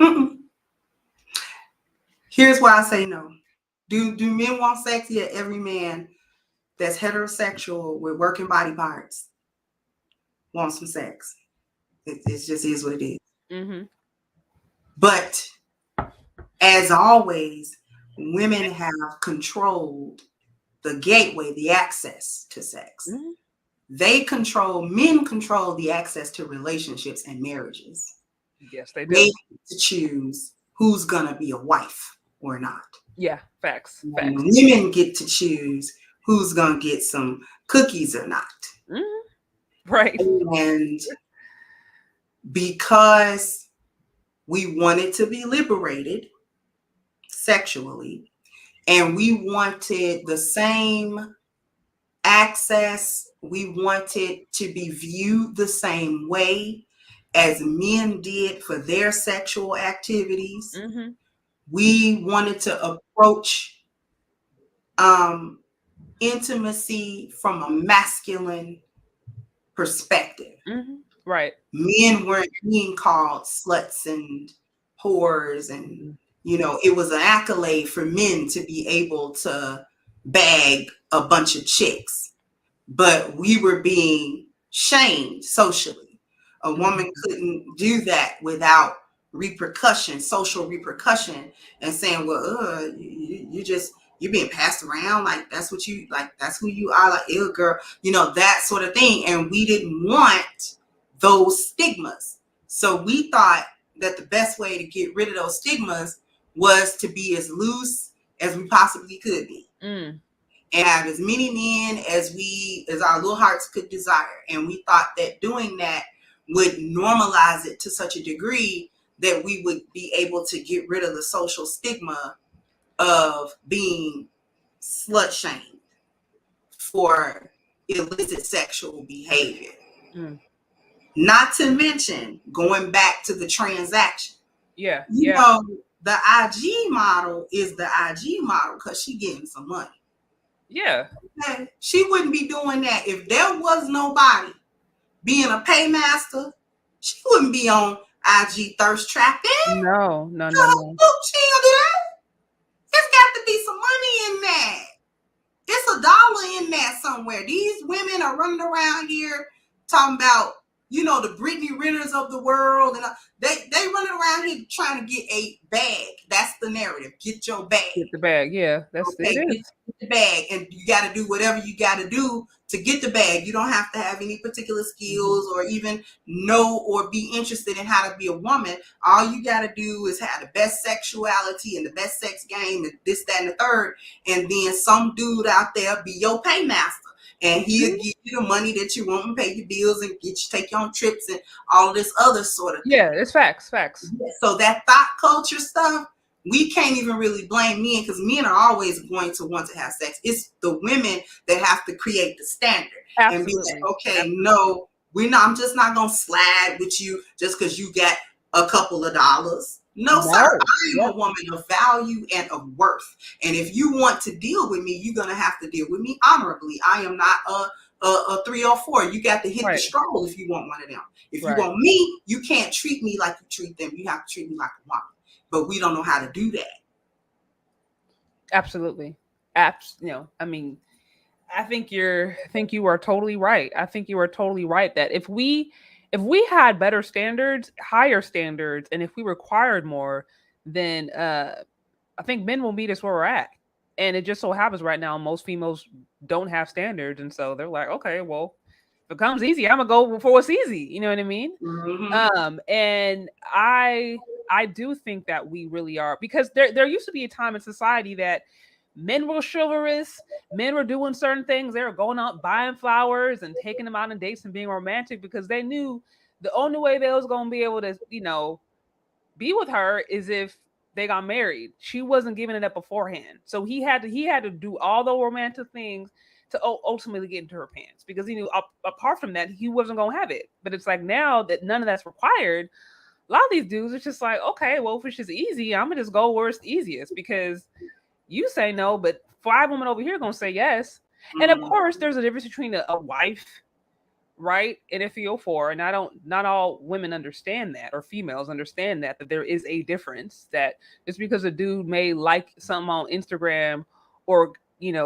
Mm-mm. Here's why I say no. Do men want sex? Yeah, every man that's heterosexual with working body parts wants some sex. It just is what it is. Mm-hmm. But as always, women have controlled the gateway, the access to sex. Mm-hmm. Men control the access to relationships and marriages. Yes, they They do. get to choose who's going to be a wife or not. Yeah, facts. And Facts. women get to choose who's going to get some cookies or not. Mm-hmm. Right. And because we wanted to be liberated sexually, and we wanted the same access, we wanted to be viewed the same way as men did for their sexual activities. Mm-hmm. We wanted to approach intimacy from a masculine perspective. Mm-hmm. Right. Men weren't being called sluts and whores, and it was an accolade for men to be able to bag a bunch of chicks, but we were being shamed socially. A woman couldn't do that without repercussion, social repercussion, and saying, well, you're being passed around like that's what you like, that's who you are, like, ill girl, that sort of thing. And we didn't want those stigmas. So we thought that the best way to get rid of those stigmas was to be as loose as we possibly could be. Mm. And have as many men as our little hearts could desire. And we thought that doing that would normalize it to such a degree that we would be able to get rid of the social stigma of being slut shamed for illicit sexual behavior. Mm. Not to mention going back to the transaction. Yeah. The IG model is the IG model because she getting some money. Yeah. Okay. She wouldn't be doing that if there was nobody being a paymaster. She wouldn't be on IG thirst trapping. No. She ain't gonna do that. There's got to be some money in that. It's $1 in that somewhere. These women are running around here talking about, the Brittany Renners of the world, and they running around here trying to get a bag. That's the narrative. Get your bag. Get the bag. Yeah, that's okay, it. Is. Get the bag, and you got to do whatever you got to do to get the bag. You don't have to have any particular skills or even know or be interested in how to be a woman. All you got to do is have the best sexuality and the best sex game and this, that, and the third, and then some dude out there be your paymaster. And he'll give you the money that you want and pay your bills and take you on trips and all this other sort of thing. Yeah, it's facts. So that thought culture stuff, we can't even really blame men because men are always going to want to have sex. It's the women that have to create the standard. Absolutely. And be like, okay, no, I'm just not going to slide with you just because you got a couple of dollars. No, sir. I am a woman of value and of worth. And if you want to deal with me, you're going to have to deal with me honorably. I am not a 3 or 4. You got to hit the stroll if you want one of them. If you want me, you can't treat me like you treat them. You have to treat me like a woman. But we don't know how to do that. Absolutely. I think you are totally right. I think you are totally right that if we had better standards, higher standards, and if we required more, then I think men will meet us where we're at. And it just so happens right now most females don't have standards, and so they're like, okay, well, if it comes easy, I'm gonna go for what's easy. You know what I mean? Mm-hmm. And I do think that we really are, because there used to be a time in society that men were chivalrous, men were doing certain things. They were going out buying flowers and taking them out on dates and being romantic because they knew the only way they was going to be able to, be with her is if they got married. She wasn't giving it up beforehand. So he had to do all the romantic things to ultimately get into her pants because he knew apart from that, he wasn't going to have it. But it's like now that none of that's required, a lot of these dudes, it's just like, okay, well, if it's just easy, I'm going to just go where it's easiest because you say no, but 5 women over here are going to say yes. And of course, there's a difference between a wife, right, and a 304. And not all women understand that, or females understand that there is a difference. That just because a dude may like something on Instagram, or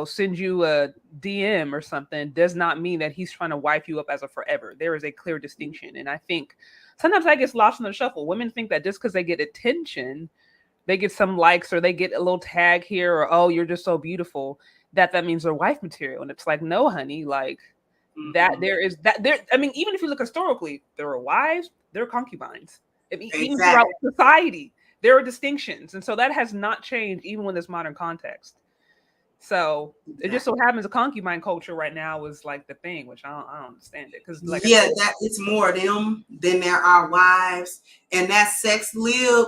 send you a DM or something, does not mean that he's trying to wife you up as a forever. There is a clear distinction. And I think sometimes that gets lost in the shuffle. Women think that just because they get attention, they get some likes, or they get a little tag here, or oh, you're just so beautiful, that means they're wife material. And it's like, no, honey, like that there is that there. I mean, even if you look historically, there are wives, there are concubines. I mean, even throughout society, there are distinctions, and so that has not changed even in this modern context. So it just so happens a concubine culture right now is like the thing, which I don't understand it, because like that it's more of them than there are wives, and that sex lib,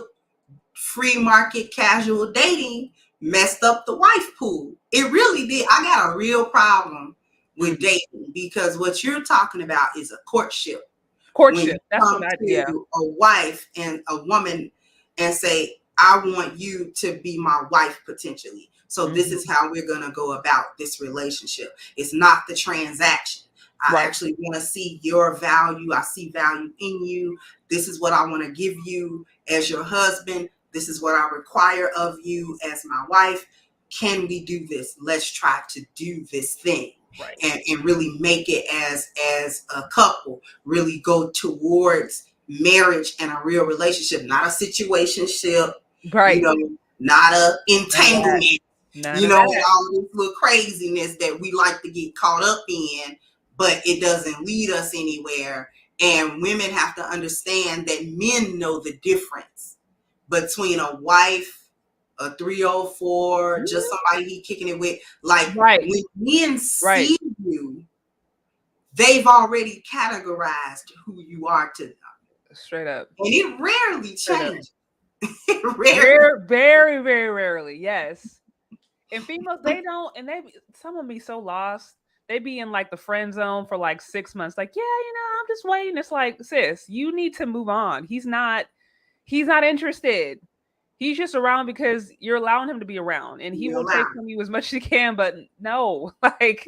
free market, casual dating messed up the wife pool. It really did. I got a real problem with dating, because what you're talking about is a courtship. Courtship. That's what I do. Yeah. A wife and a woman and say, I want you to be my wife potentially. So this is how we're going to go about this relationship. It's not the transaction. I actually want to see your value. I see value in you. This is what I want to give you as your husband. This is what I require of you as my wife. Can we do this? Let's try to do this thing. Right. And really make it as a couple, really go towards marriage and a real relationship, not a situationship, right? Not a entanglement, and all this little craziness that we like to get caught up in, but it doesn't lead us anywhere. And women have to understand that men know the difference between a wife, a 304, just somebody he kicking it with. Like when men see you, they've already categorized who you are to them. Straight up. And it rarely changes. Very, very rarely. Yes. And females, they don't, and some of them be so lost. They be in like the friend zone for like 6 months. Like, yeah, I'm just waiting. It's like, sis, you need to move on. He's not interested. He's just around because you're allowing him to be around, and he will take from you as much as he can, but no, like,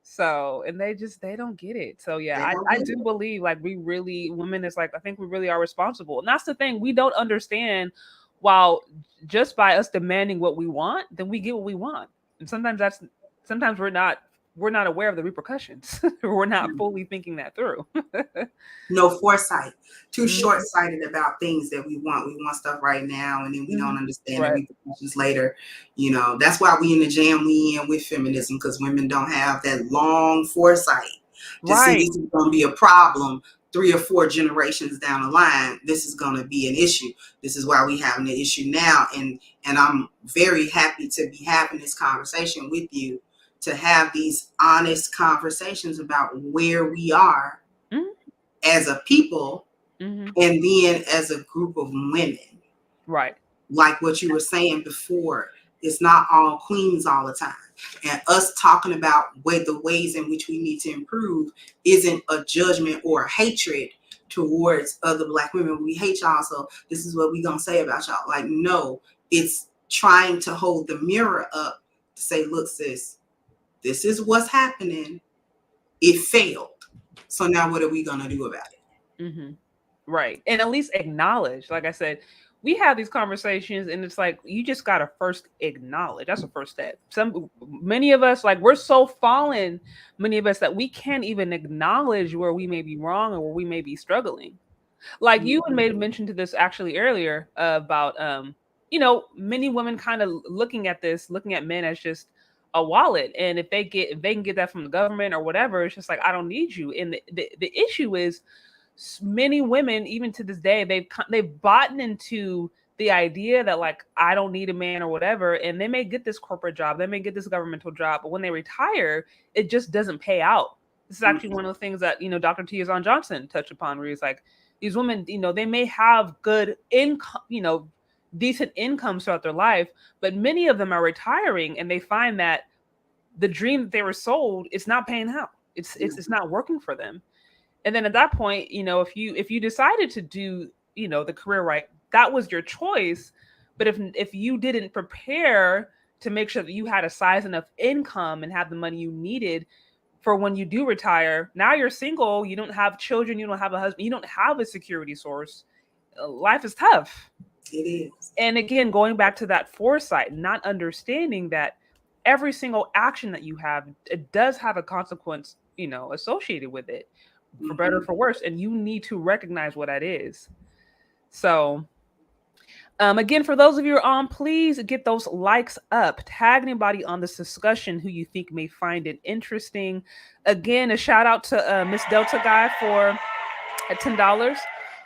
so, and they don't get it. So yeah, I do believe like women is like, I think we really are responsible. And that's the thing. We don't understand, while just by us demanding what we want, then we get what we want. And sometimes we're not aware of the repercussions. We're not fully thinking that through. No foresight. Too short-sighted about things that we want. We want stuff right now, and then we don't understand the repercussions later. That's why we in the jam we in with feminism, because women don't have that long foresight to see this is going to be a problem 3 or 4 generations down the line. This is going to be an issue. This is why we having the issue now, and I'm very happy to be having this conversation with you, to have these honest conversations about where we are as a people, and then as a group of women. Right. Like what you were saying before, it's not all queens all the time. And us talking about the ways in which we need to improve isn't a judgment or a hatred towards other Black women. We hate y'all, so this is what we gonna say about y'all. Like, no, it's trying to hold the mirror up to say, look, sis, this is what's happening. It failed. So now what are we going to do about it? Right. And at least acknowledge, like I said, we have these conversations, and it's like, you just got to first acknowledge. That's the first step. Many of us, like, we're so fallen, many of us, that we can't even acknowledge where we may be wrong or where we may be struggling. Like you had made mention to this actually earlier about, many women kind of looking at men as just a wallet, and if they can get that from the government or whatever, it's just like, I don't need you. And the issue is, many women, even to this day, they've bought into the idea that, like, I don't need a man or whatever, and they may get this corporate job, they may get this governmental job, but when they retire, it just doesn't pay out. This is actually one of the things that Dr. T. Johnson touched upon, where he's like, these women, they may have good income, decent incomes throughout their life, but many of them are retiring, and they find that the dream that they were sold is not paying out. It's not working for them. And then at that point, if you decided to do, the career right, that was your choice. But if you didn't prepare to make sure that you had a size enough income and have the money you needed for when you do retire. Now you're single, you don't have children, you don't have a husband, you don't have a security source. Life is tough. It is. And again, going back to that foresight, not understanding that every single action that you have, it does have a consequence, associated with it, for better or for worse. And you need to recognize what that is. So again, for those of you who are on, please get those likes up. Tag anybody on this discussion who you think may find it interesting. Again, a shout out to Miss Delta Guy for $10.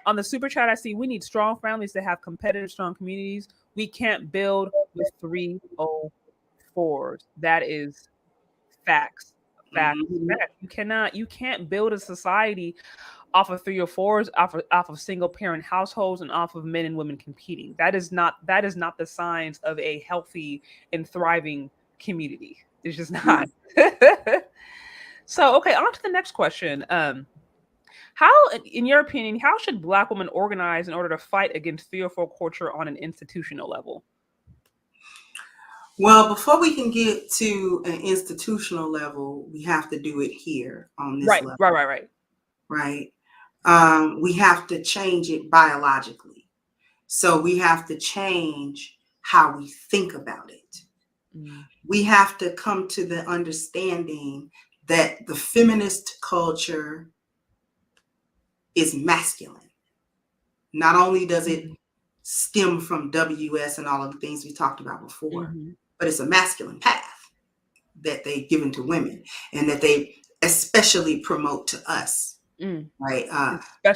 On the super chat, I see we need strong families to have competitive, strong communities. We can't build with 304s. That is facts. Facts. You can't build a society off of 304s, off of single parent households, and off of men and women competing. That is not the signs of a healthy and thriving community. It's just not. So, okay, on to the next question. How, in your opinion, how should Black women organize in order to fight against 304 culture on an institutional level? Well, before we can get to an institutional level, we have to do it here on this level. Right. We have to change it biologically. So we have to change how we think about it. We have to come to the understanding that the feminist culture is masculine. Not only does it stem from WS and all of the things we talked about before, but it's a masculine path that they've given to women and that they especially promote to us. Right?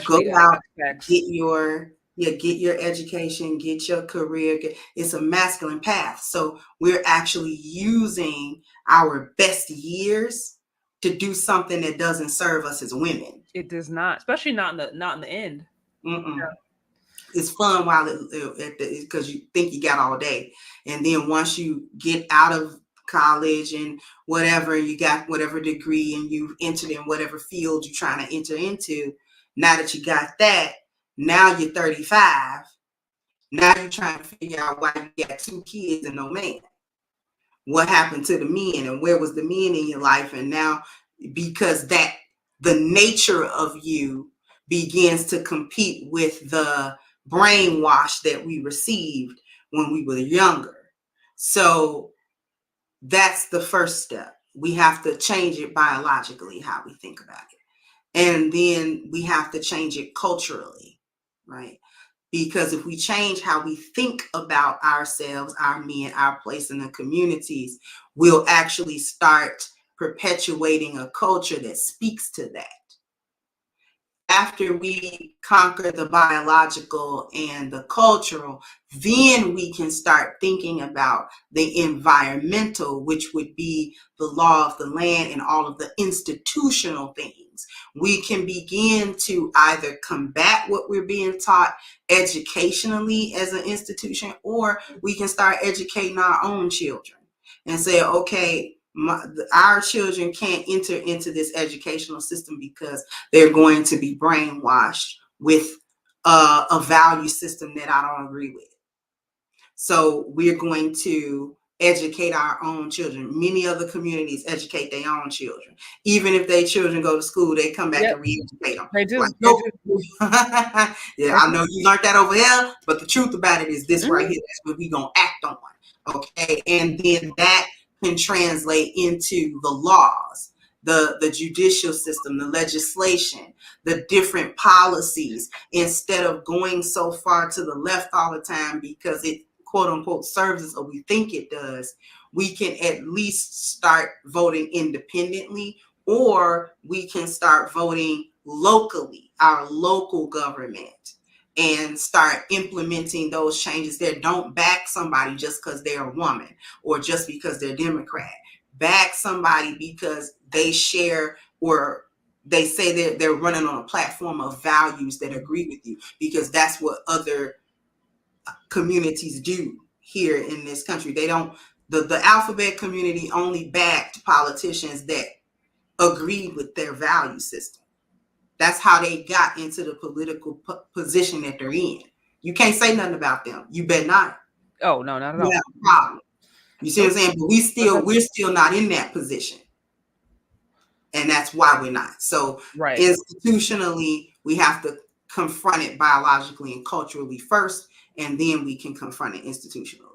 Go out, get your education, get your career. It's a masculine path. So we're actually using our best years to do something that doesn't serve us as women. It does not, especially not in the end. Yeah. It's fun while because you think you got all day, and then once you get out of college and whatever, you got whatever degree and you entered in whatever field you're trying to enter into. Now that you got that, now you're 35. Now you're trying to figure out why you got 2 kids and no man. What happened to the men and where was the men in your life? And now, because that the nature of you begins to compete with the brainwash that we received when we were younger. So that's the first step. We have to change it biologically, how we think about it. And then we have to change it culturally, right? Because if we change how we think about ourselves, our men, our place in the communities, we'll actually start perpetuating a culture that speaks to that. After we conquer the biological and the cultural, then we can start thinking about the environmental, which would be the law of the land and all of the institutional things. We can begin to either combat what we're being taught educationally as an institution, or we can start educating our own children and say, okay, our children can't enter into this educational system because they're going to be brainwashed with a value system that I don't agree with. So we're going to educate our own children. Many other communities educate their own children. Even if their children go to school, they come back and re-educate them. They do. Like, nope. Yeah, I know you learned that over there, but the truth about it is this right here. That's what we're going to act on. Okay. And then that can translate into the laws, the judicial system, the legislation, the different policies, instead of going so far to the left all the time because it quote unquote serves us or we think it does. We can at least start voting independently, or we can start voting locally, our local government, and start implementing those changes that don't back somebody just because they're a woman or just because they're Democrat. Back somebody because they share or they say they're running on a platform of values that agree with you, because that's what other communities do here in this country. They don't, the alphabet community only backed politicians that agreed with their value system. That's how they got into the political position that they're in. You can't say nothing about them. You better not. Oh, no, not at all. You have a problem. You see what I'm saying? But we're still not in that position. And that's why we're not. So Right. institutionally, we have to confront it biologically and culturally first, and then we can confront it institutionally.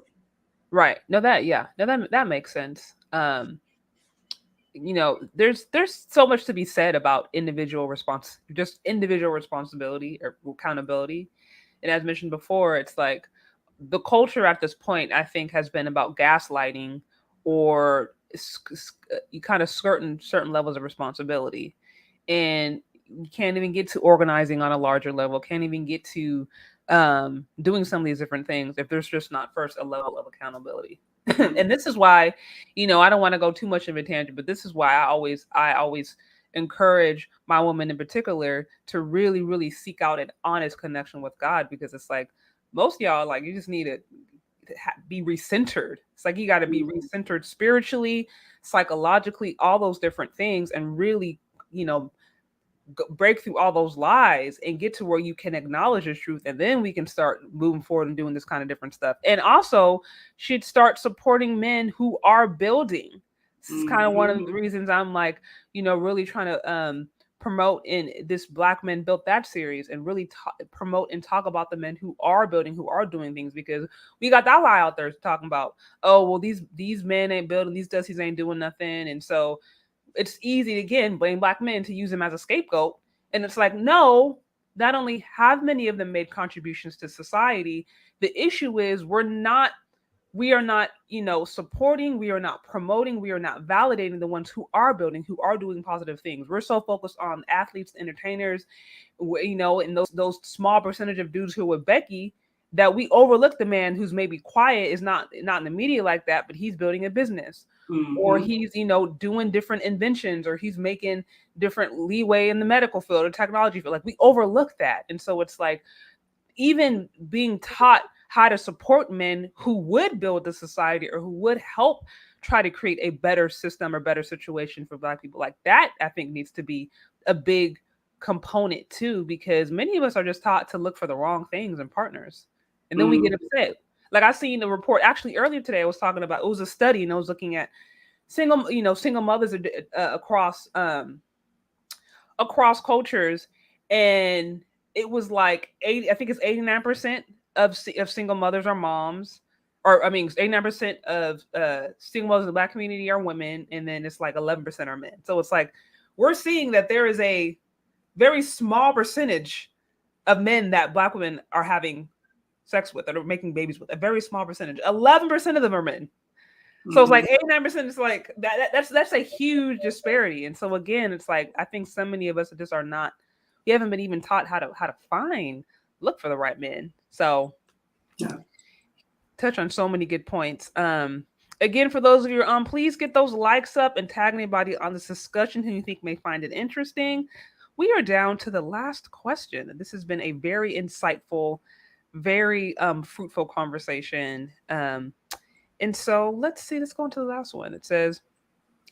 Right. No, that makes sense. You know, there's so much to be said about individual responsibility or accountability. And as mentioned before, it's like the culture at this point, I think, has been about gaslighting or you kind of certain levels of responsibility. And you can't even get to organizing on a larger level, can't even get to doing some of these different things if there's just not first a level of accountability. And this is why, you know, I don't want to go too much of a tangent, but this is why I always encourage my women in particular to really, really seek out an honest connection with God, because it's like most of y'all, like, you just need to be recentered. It's like you got to be recentered spiritually, psychologically, all those different things, and really, you know, break through all those lies and get to where you can acknowledge the truth, and then we can start moving forward and doing this kind of different stuff. And also should start supporting men who are building. This is kind of one of the reasons I'm like, you know, really trying to promote in this Black Men Built That series, and really promote and talk about the men who are building, who are doing things, because we got that lie out there talking about, oh, well, these men ain't building, these dussies ain't doing nothing. And so it's easy to, again, blame Black men to use them as a scapegoat. And it's like, no, not only have many of them made contributions to society, the issue is we are not, you know, supporting, we are not promoting, we are not validating the ones who are building, who are doing positive things. We're so focused on athletes, entertainers, you know, and those small percentage of dudes who are with Becky, that we overlook the man who's maybe quiet, is not in the media like that, but he's building a business. Or he's, you know, doing different inventions, or he's making different leeway in the medical field or technology field. Like, we overlook that. And so it's like, even being taught how to support men who would build the society, or who would help try to create a better system or better situation for Black people, like that, I think needs to be a big component too, because many of us are just taught to look for the wrong things in partners. And then we get upset. Like, I seen the report actually earlier today, I was talking about, it was a study, and I was looking at single mothers across cultures, and it was like 80, I think it's 89% of single mothers are moms, or I mean 89% of single mothers in the Black community are women, and then it's like 11% are men. So it's like we're seeing that there is a very small percentage of men that Black women are having sex with, or making babies with, a very small percentage. 11% of them are men. So it's like 89% is like that's a huge disparity. And so again, it's like, I think so many of us just are not, we haven't been even taught how to look for the right men. So touch on so many good points. Again, for those of you on, please get those likes up and tag anybody on this discussion who you think may find it interesting. We are down to the last question. This has been a very insightful, very fruitful conversation. And so let's go into the last one. It says,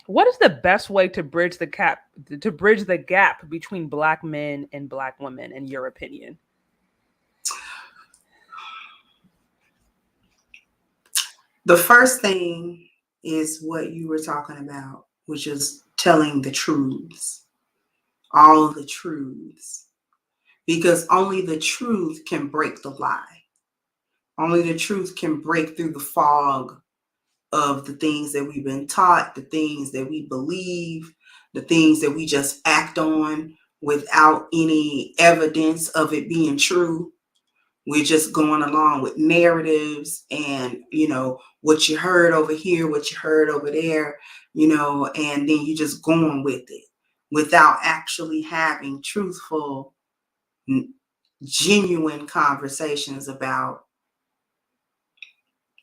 what is the best way to bridge the gap between Black men and Black women, in your opinion? The first thing is what you were talking about, which is telling the truths, all the truths, because only the truth can break the lie. Only the truth can break through the fog of the things that we've been taught, the things that we believe, the things that we just act on without any evidence of it being true. We're just going along with narratives and, you know, what you heard over here, what you heard over there, you know, and then you just going with it without actually having truthful, genuine conversations about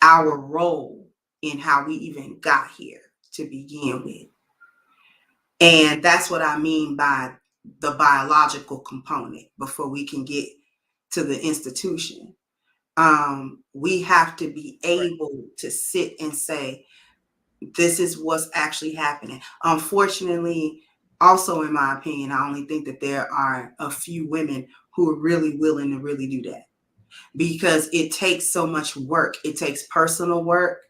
our role in how we even got here to begin with. And that's what I mean by the biological component before we can get to the institution. We have to be able to sit and say, this is what's actually happening. Unfortunately, also in my opinion, I only think that there are a few women who are really willing to really do that, because it takes so much work. It takes personal work.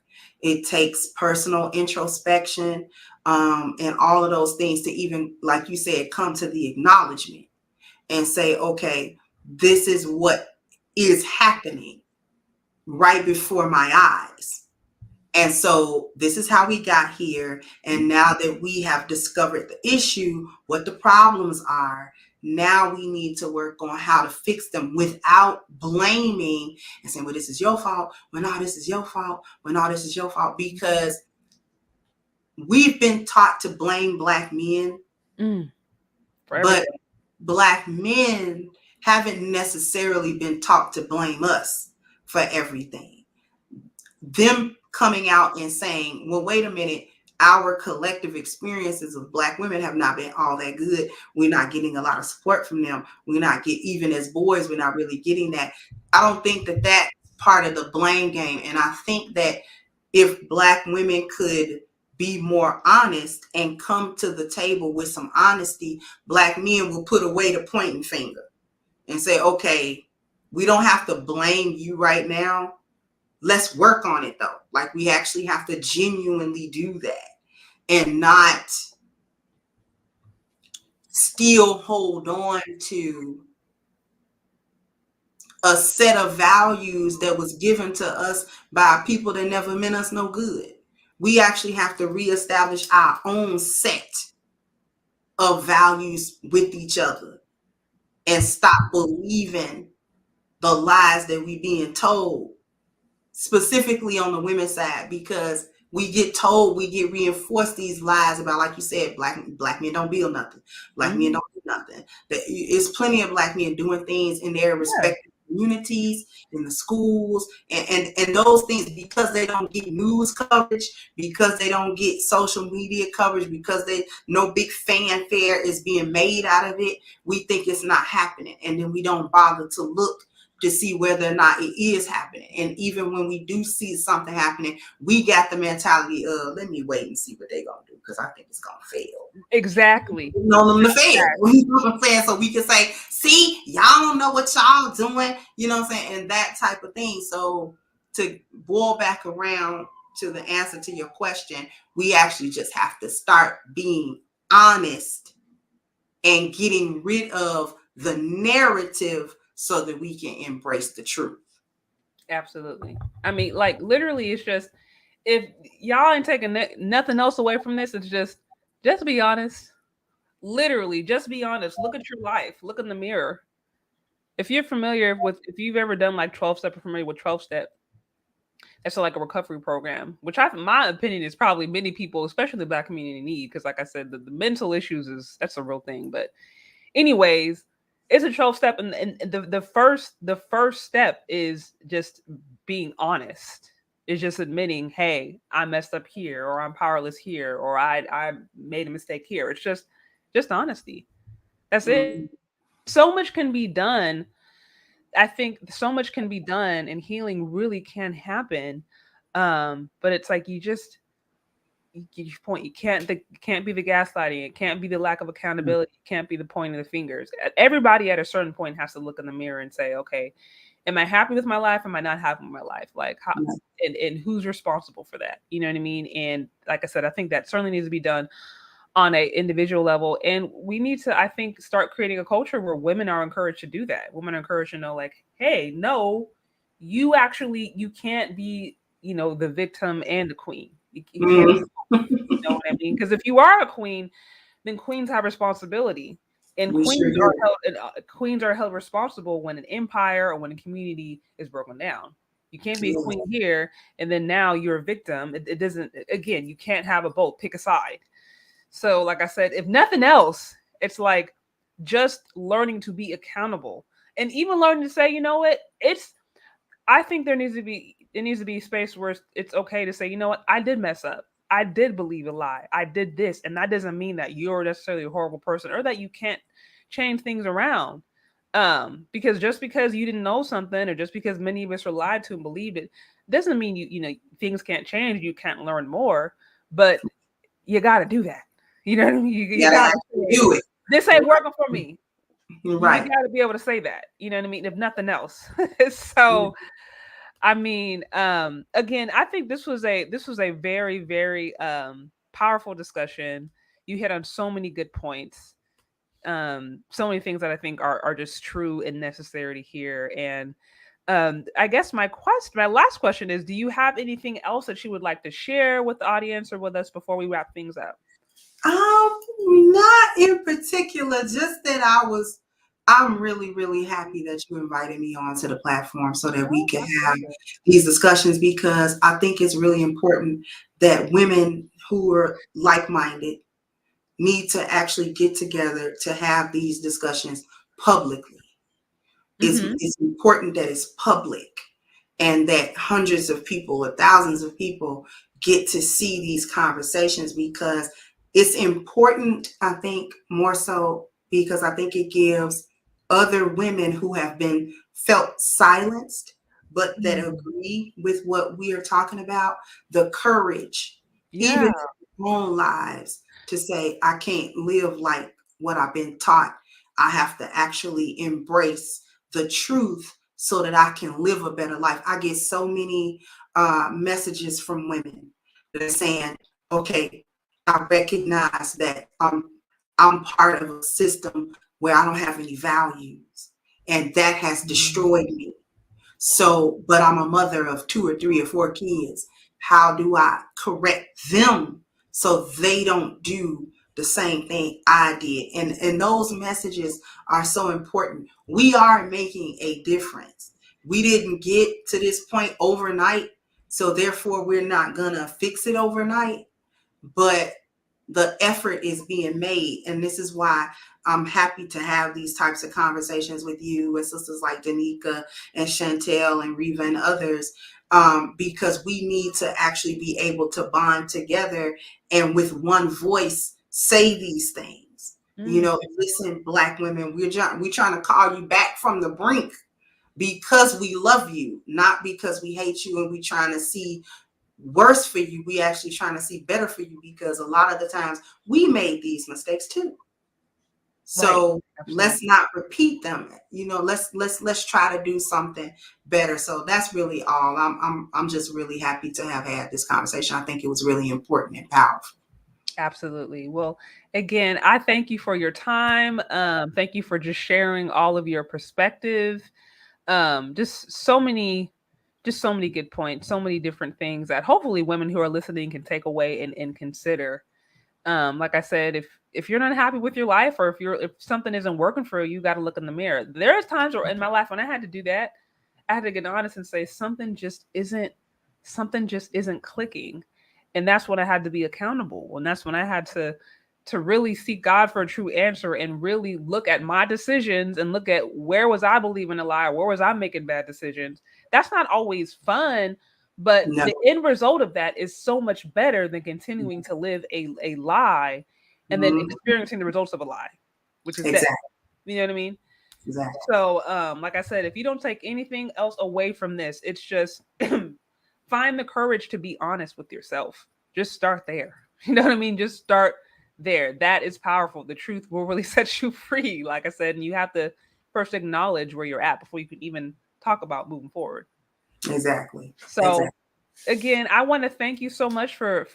It takes personal introspection, and all of those things to even, like you said, come to the acknowledgement and say, okay, this is what is happening right before my eyes. And so this is how we got here. And now that we have discovered the issue, what the problems are, now we need to work on how to fix them without blaming and saying, well, this is your fault. Well, no, this is your fault. Well, no, this is your fault. Because we've been taught to blame Black men, but Black men haven't necessarily been taught to blame us for everything. Them coming out and saying, well, wait a minute, our collective experiences of Black women have not been all that good. We're not getting a lot of support from them. We're not getting, even as boys, we're not really getting that. I don't think that that's part of the blame game. And I think that if Black women could be more honest and come to the table with some honesty, Black men will put away the pointing finger and say, okay, we don't have to blame you right now. Let's work on it though. Like, we actually have to genuinely do that and not still hold on to a set of values that was given to us by people that never meant us no good. We actually have to reestablish our own set of values with each other and stop believing the lies that we being told, specifically on the women's side, because we get told, we get reinforced these lies about, like you said, black men don't build nothing. Black men don't do nothing. It's plenty of Black men doing things in their respective communities, in the schools, and those things, because they don't get news coverage, because they don't get social media coverage, because no big fanfare is being made out of it, we think it's not happening. And then we don't bother to look to see whether or not it is happening. And even when we do see something happening, we got the mentality of, let me wait and see what they're going to do, because I think it's going to fail. Exactly. We know them to fail. You know what I'm saying? So we can say, see, y'all don't know what y'all doing, you know what I'm saying? And that type of thing. So to boil back around to the answer to your question, we actually just have to start being honest and getting rid of the narrative so that we can embrace the truth. Absolutely. I mean, like, literally, it's just, if y'all ain't taking nothing else away from this, it's just be honest. Literally, just be honest. Look at your life. Look in the mirror. If you're familiar with, if you've ever done like 12-step, or familiar with 12-step, that's like a recovery program, which my opinion is probably many people, especially the Black community, need, because like I said, the mental issues that's a real thing. But anyways, it's a 12-step, and the first step is just being honest. It's just admitting, hey, I messed up here, or I'm powerless here, or I made a mistake here. It's just honesty. That's it. So much can be done. I think so much can be done, and healing really can happen. But it's like, you can't be the gaslighting. It can't be the lack of accountability. It can't be the pointing the fingers. Everybody at a certain point has to look in the mirror and say, okay, am I happy with my life? Am I not happy with my life? Like, how, and who's responsible for that? You know what I mean? And like I said, I think that certainly needs to be done on an individual level. And we need to, I think, start creating a culture where women are encouraged to do that. Women are encouraged to know, like, hey, no, you can't be, the victim and the queen. You can't, you know what I mean? Because if you are a queen, then queens have responsibility, and queens are held responsible when an empire or when a community is broken down. You can't be a queen here and then now you're a victim. It doesn't. Again, you can't have a both. Pick a side. So, like I said, if nothing else, it's like just learning to be accountable, and even learning to say, you know what, I think there needs to be a space where it's okay to say, you know what, I did mess up. I did believe a lie. I did this. And that doesn't mean that you're necessarily a horrible person or that you can't change things around. Because just because you didn't know something, or just because many of us are lied to and believed it, doesn't mean things can't change. You can't learn more, but you got to do that. You know what I mean? You got to do it. This ain't working for me. Right. You got to be able to say that. You know what I mean? If nothing else. So, I mean, again, I think this was a very, very powerful discussion. You hit on so many good points. So many things that I think are just true and necessary to hear. And I guess my last question is, do you have anything else that you would like to share with the audience or with us before we wrap things up? Not in particular, just that I'm really, really happy that you invited me onto the platform so that we Oh, can my have pleasure. these discussions, because I think it's really important that women who are like-minded need to actually get together to have these discussions publicly. Mm-hmm. It's important that it's public and that hundreds of people or thousands of people get to see these conversations, because it's important, I think, more so because I think it gives other women who have been felt silenced but that Mm. agree with what we are talking about the courage, even Yeah. in their own lives, to say, I can't live like what I've been taught. I have to actually embrace the truth so that I can live a better life. I get so many messages from women that are saying, okay, I recognize that I'm part of a system where I don't have any values, and that has destroyed me. So, but I'm a mother of 2 or 3 or 4 kids. How do I correct them so they don't do the same thing I did? And those messages are so important. We are making a difference. We didn't get to this point overnight, so therefore we're not gonna fix it overnight. But the effort is being made, and this is why I'm happy to have these types of conversations with you and sisters like Danica and Chantel and Reva and others, because we need to actually be able to bond together and with one voice say these things. You Mm. know, listen, Black women, we're trying to call you back from the brink because we love you, not because we hate you and we trying to see worse for you. We actually trying to see better for you, because a lot of the times we made these mistakes too. Right. So Absolutely. let's not repeat them. You know, let's try to do something better. So that's really all. I'm just really happy to have had this conversation. I think it was really important and powerful. Absolutely. Well, again, I thank you for your time. Thank you for just sharing all of your perspective. Just so many good points, so many different things that hopefully women who are listening can take away and consider. Like I said, if you're not happy with your life, or if something isn't working for you, you got to look in the mirror. There's times where in my life when I had to do that, I had to get honest and say something just isn't clicking. And that's when I had to be accountable. And that's when I had to really seek God for a true answer and really look at my decisions and look at where was I believing a lie, where was I making bad decisions. That's not always fun, but No, the end result of that is so much better than continuing to live a lie and then mhm, experiencing the results of a lie, which is death. exactly, You know what I mean? exactly. So, like I said, if you don't take anything else away from this, it's just find the courage to be honest with yourself. Just start there. You know what I mean? Just start there. That is powerful. The truth will really set you free, like I said, and you have to first acknowledge where you're at before you can even talk about moving forward. Exactly. So, Exactly. again, I want to thank you so much for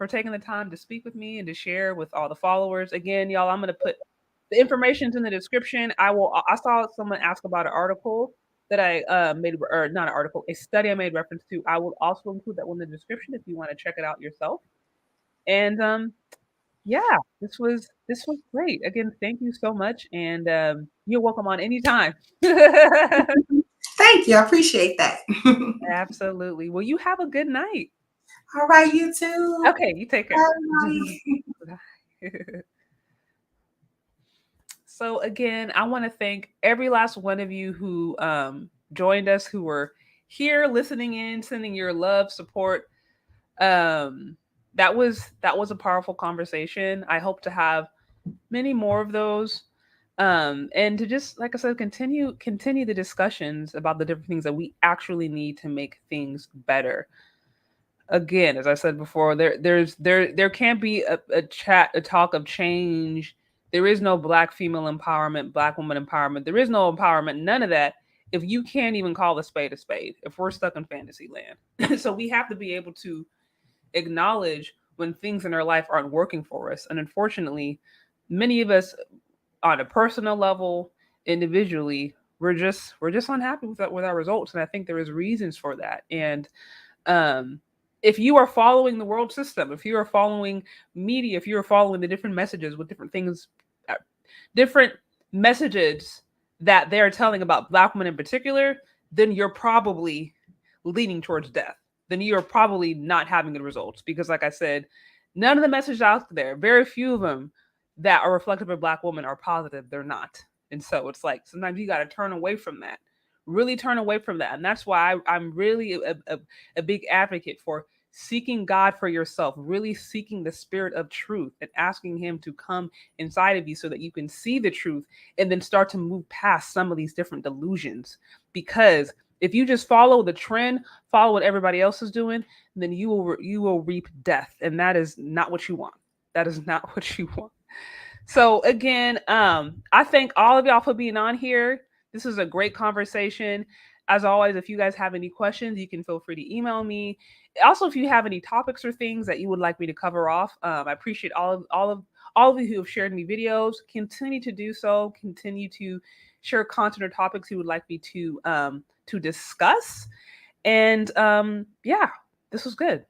taking the time to speak with me and to share with all the followers. Again, y'all, I'm going to put the information's in the description. I saw someone ask about an article that I made, or not an article, a study I made reference to. I will also include that one in the description if you want to check it out yourself. And yeah, this was great. Again, thank you so much, and you're welcome on anytime. Thank you. I appreciate that. Absolutely. Well, you have a good night. All right, you too. Okay, you take care. Bye. So again, I want to thank every last one of you who joined us, who were here listening in, sending your love, support. Um, that was a powerful conversation. I hope to have many more of those. And to just, like I said, continue the discussions about the different things that we actually need to make things better. Again, as I said before, there can't be a talk of change. There is no black female empowerment, black woman empowerment. There is no empowerment, none of that if you can't even call a spade, if we're stuck in fantasy land. So we have to be able to acknowledge when things in our life aren't working for us. And unfortunately, many of us on a personal level, individually, we're just unhappy with our results. And I think there is reasons for that. And if you are following the world system, if you are following media, if you are following the different messages with different things, different messages that they're telling about Black women in particular, then you're probably leaning towards death. Then you're probably not having good results, because like I said, none of the messages out there, very few of them that are reflective of Black women are positive. They're not. And so it's like, sometimes you got to turn away from that, really turn away from that. And that's why I'm really a big advocate for seeking God for yourself, really seeking the spirit of truth and asking him to come inside of you so that you can see the truth and then start to move past some of these different delusions. Because if you just follow the trend, follow what everybody else is doing, then you will reap death. And that is not what you want. That is not what you want. So again, I thank all of y'all for being on here. This is a great conversation. As always, if you guys have any questions, you can feel free to email me. Also, if you have any topics or things that you would like me to cover off, I appreciate all of you who have shared me videos. Continue to do so. Continue to share content or topics you would like me to discuss. And yeah, this was good.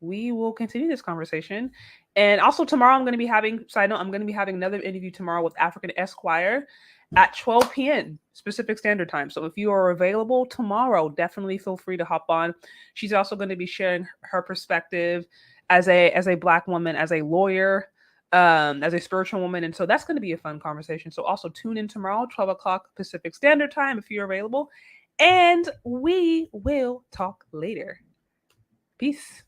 We will continue this conversation. And also tomorrow I'm going to be having another interview tomorrow with African Esquire at 12 p.m. Pacific Standard Time. So if you are available tomorrow, definitely feel free to hop on. She's also going to be sharing her perspective as a Black woman, as a lawyer, as a spiritual woman. And so that's going to be a fun conversation. So also tune in tomorrow, 12 o'clock Pacific Standard Time, if you're available. And we will talk later. Peace.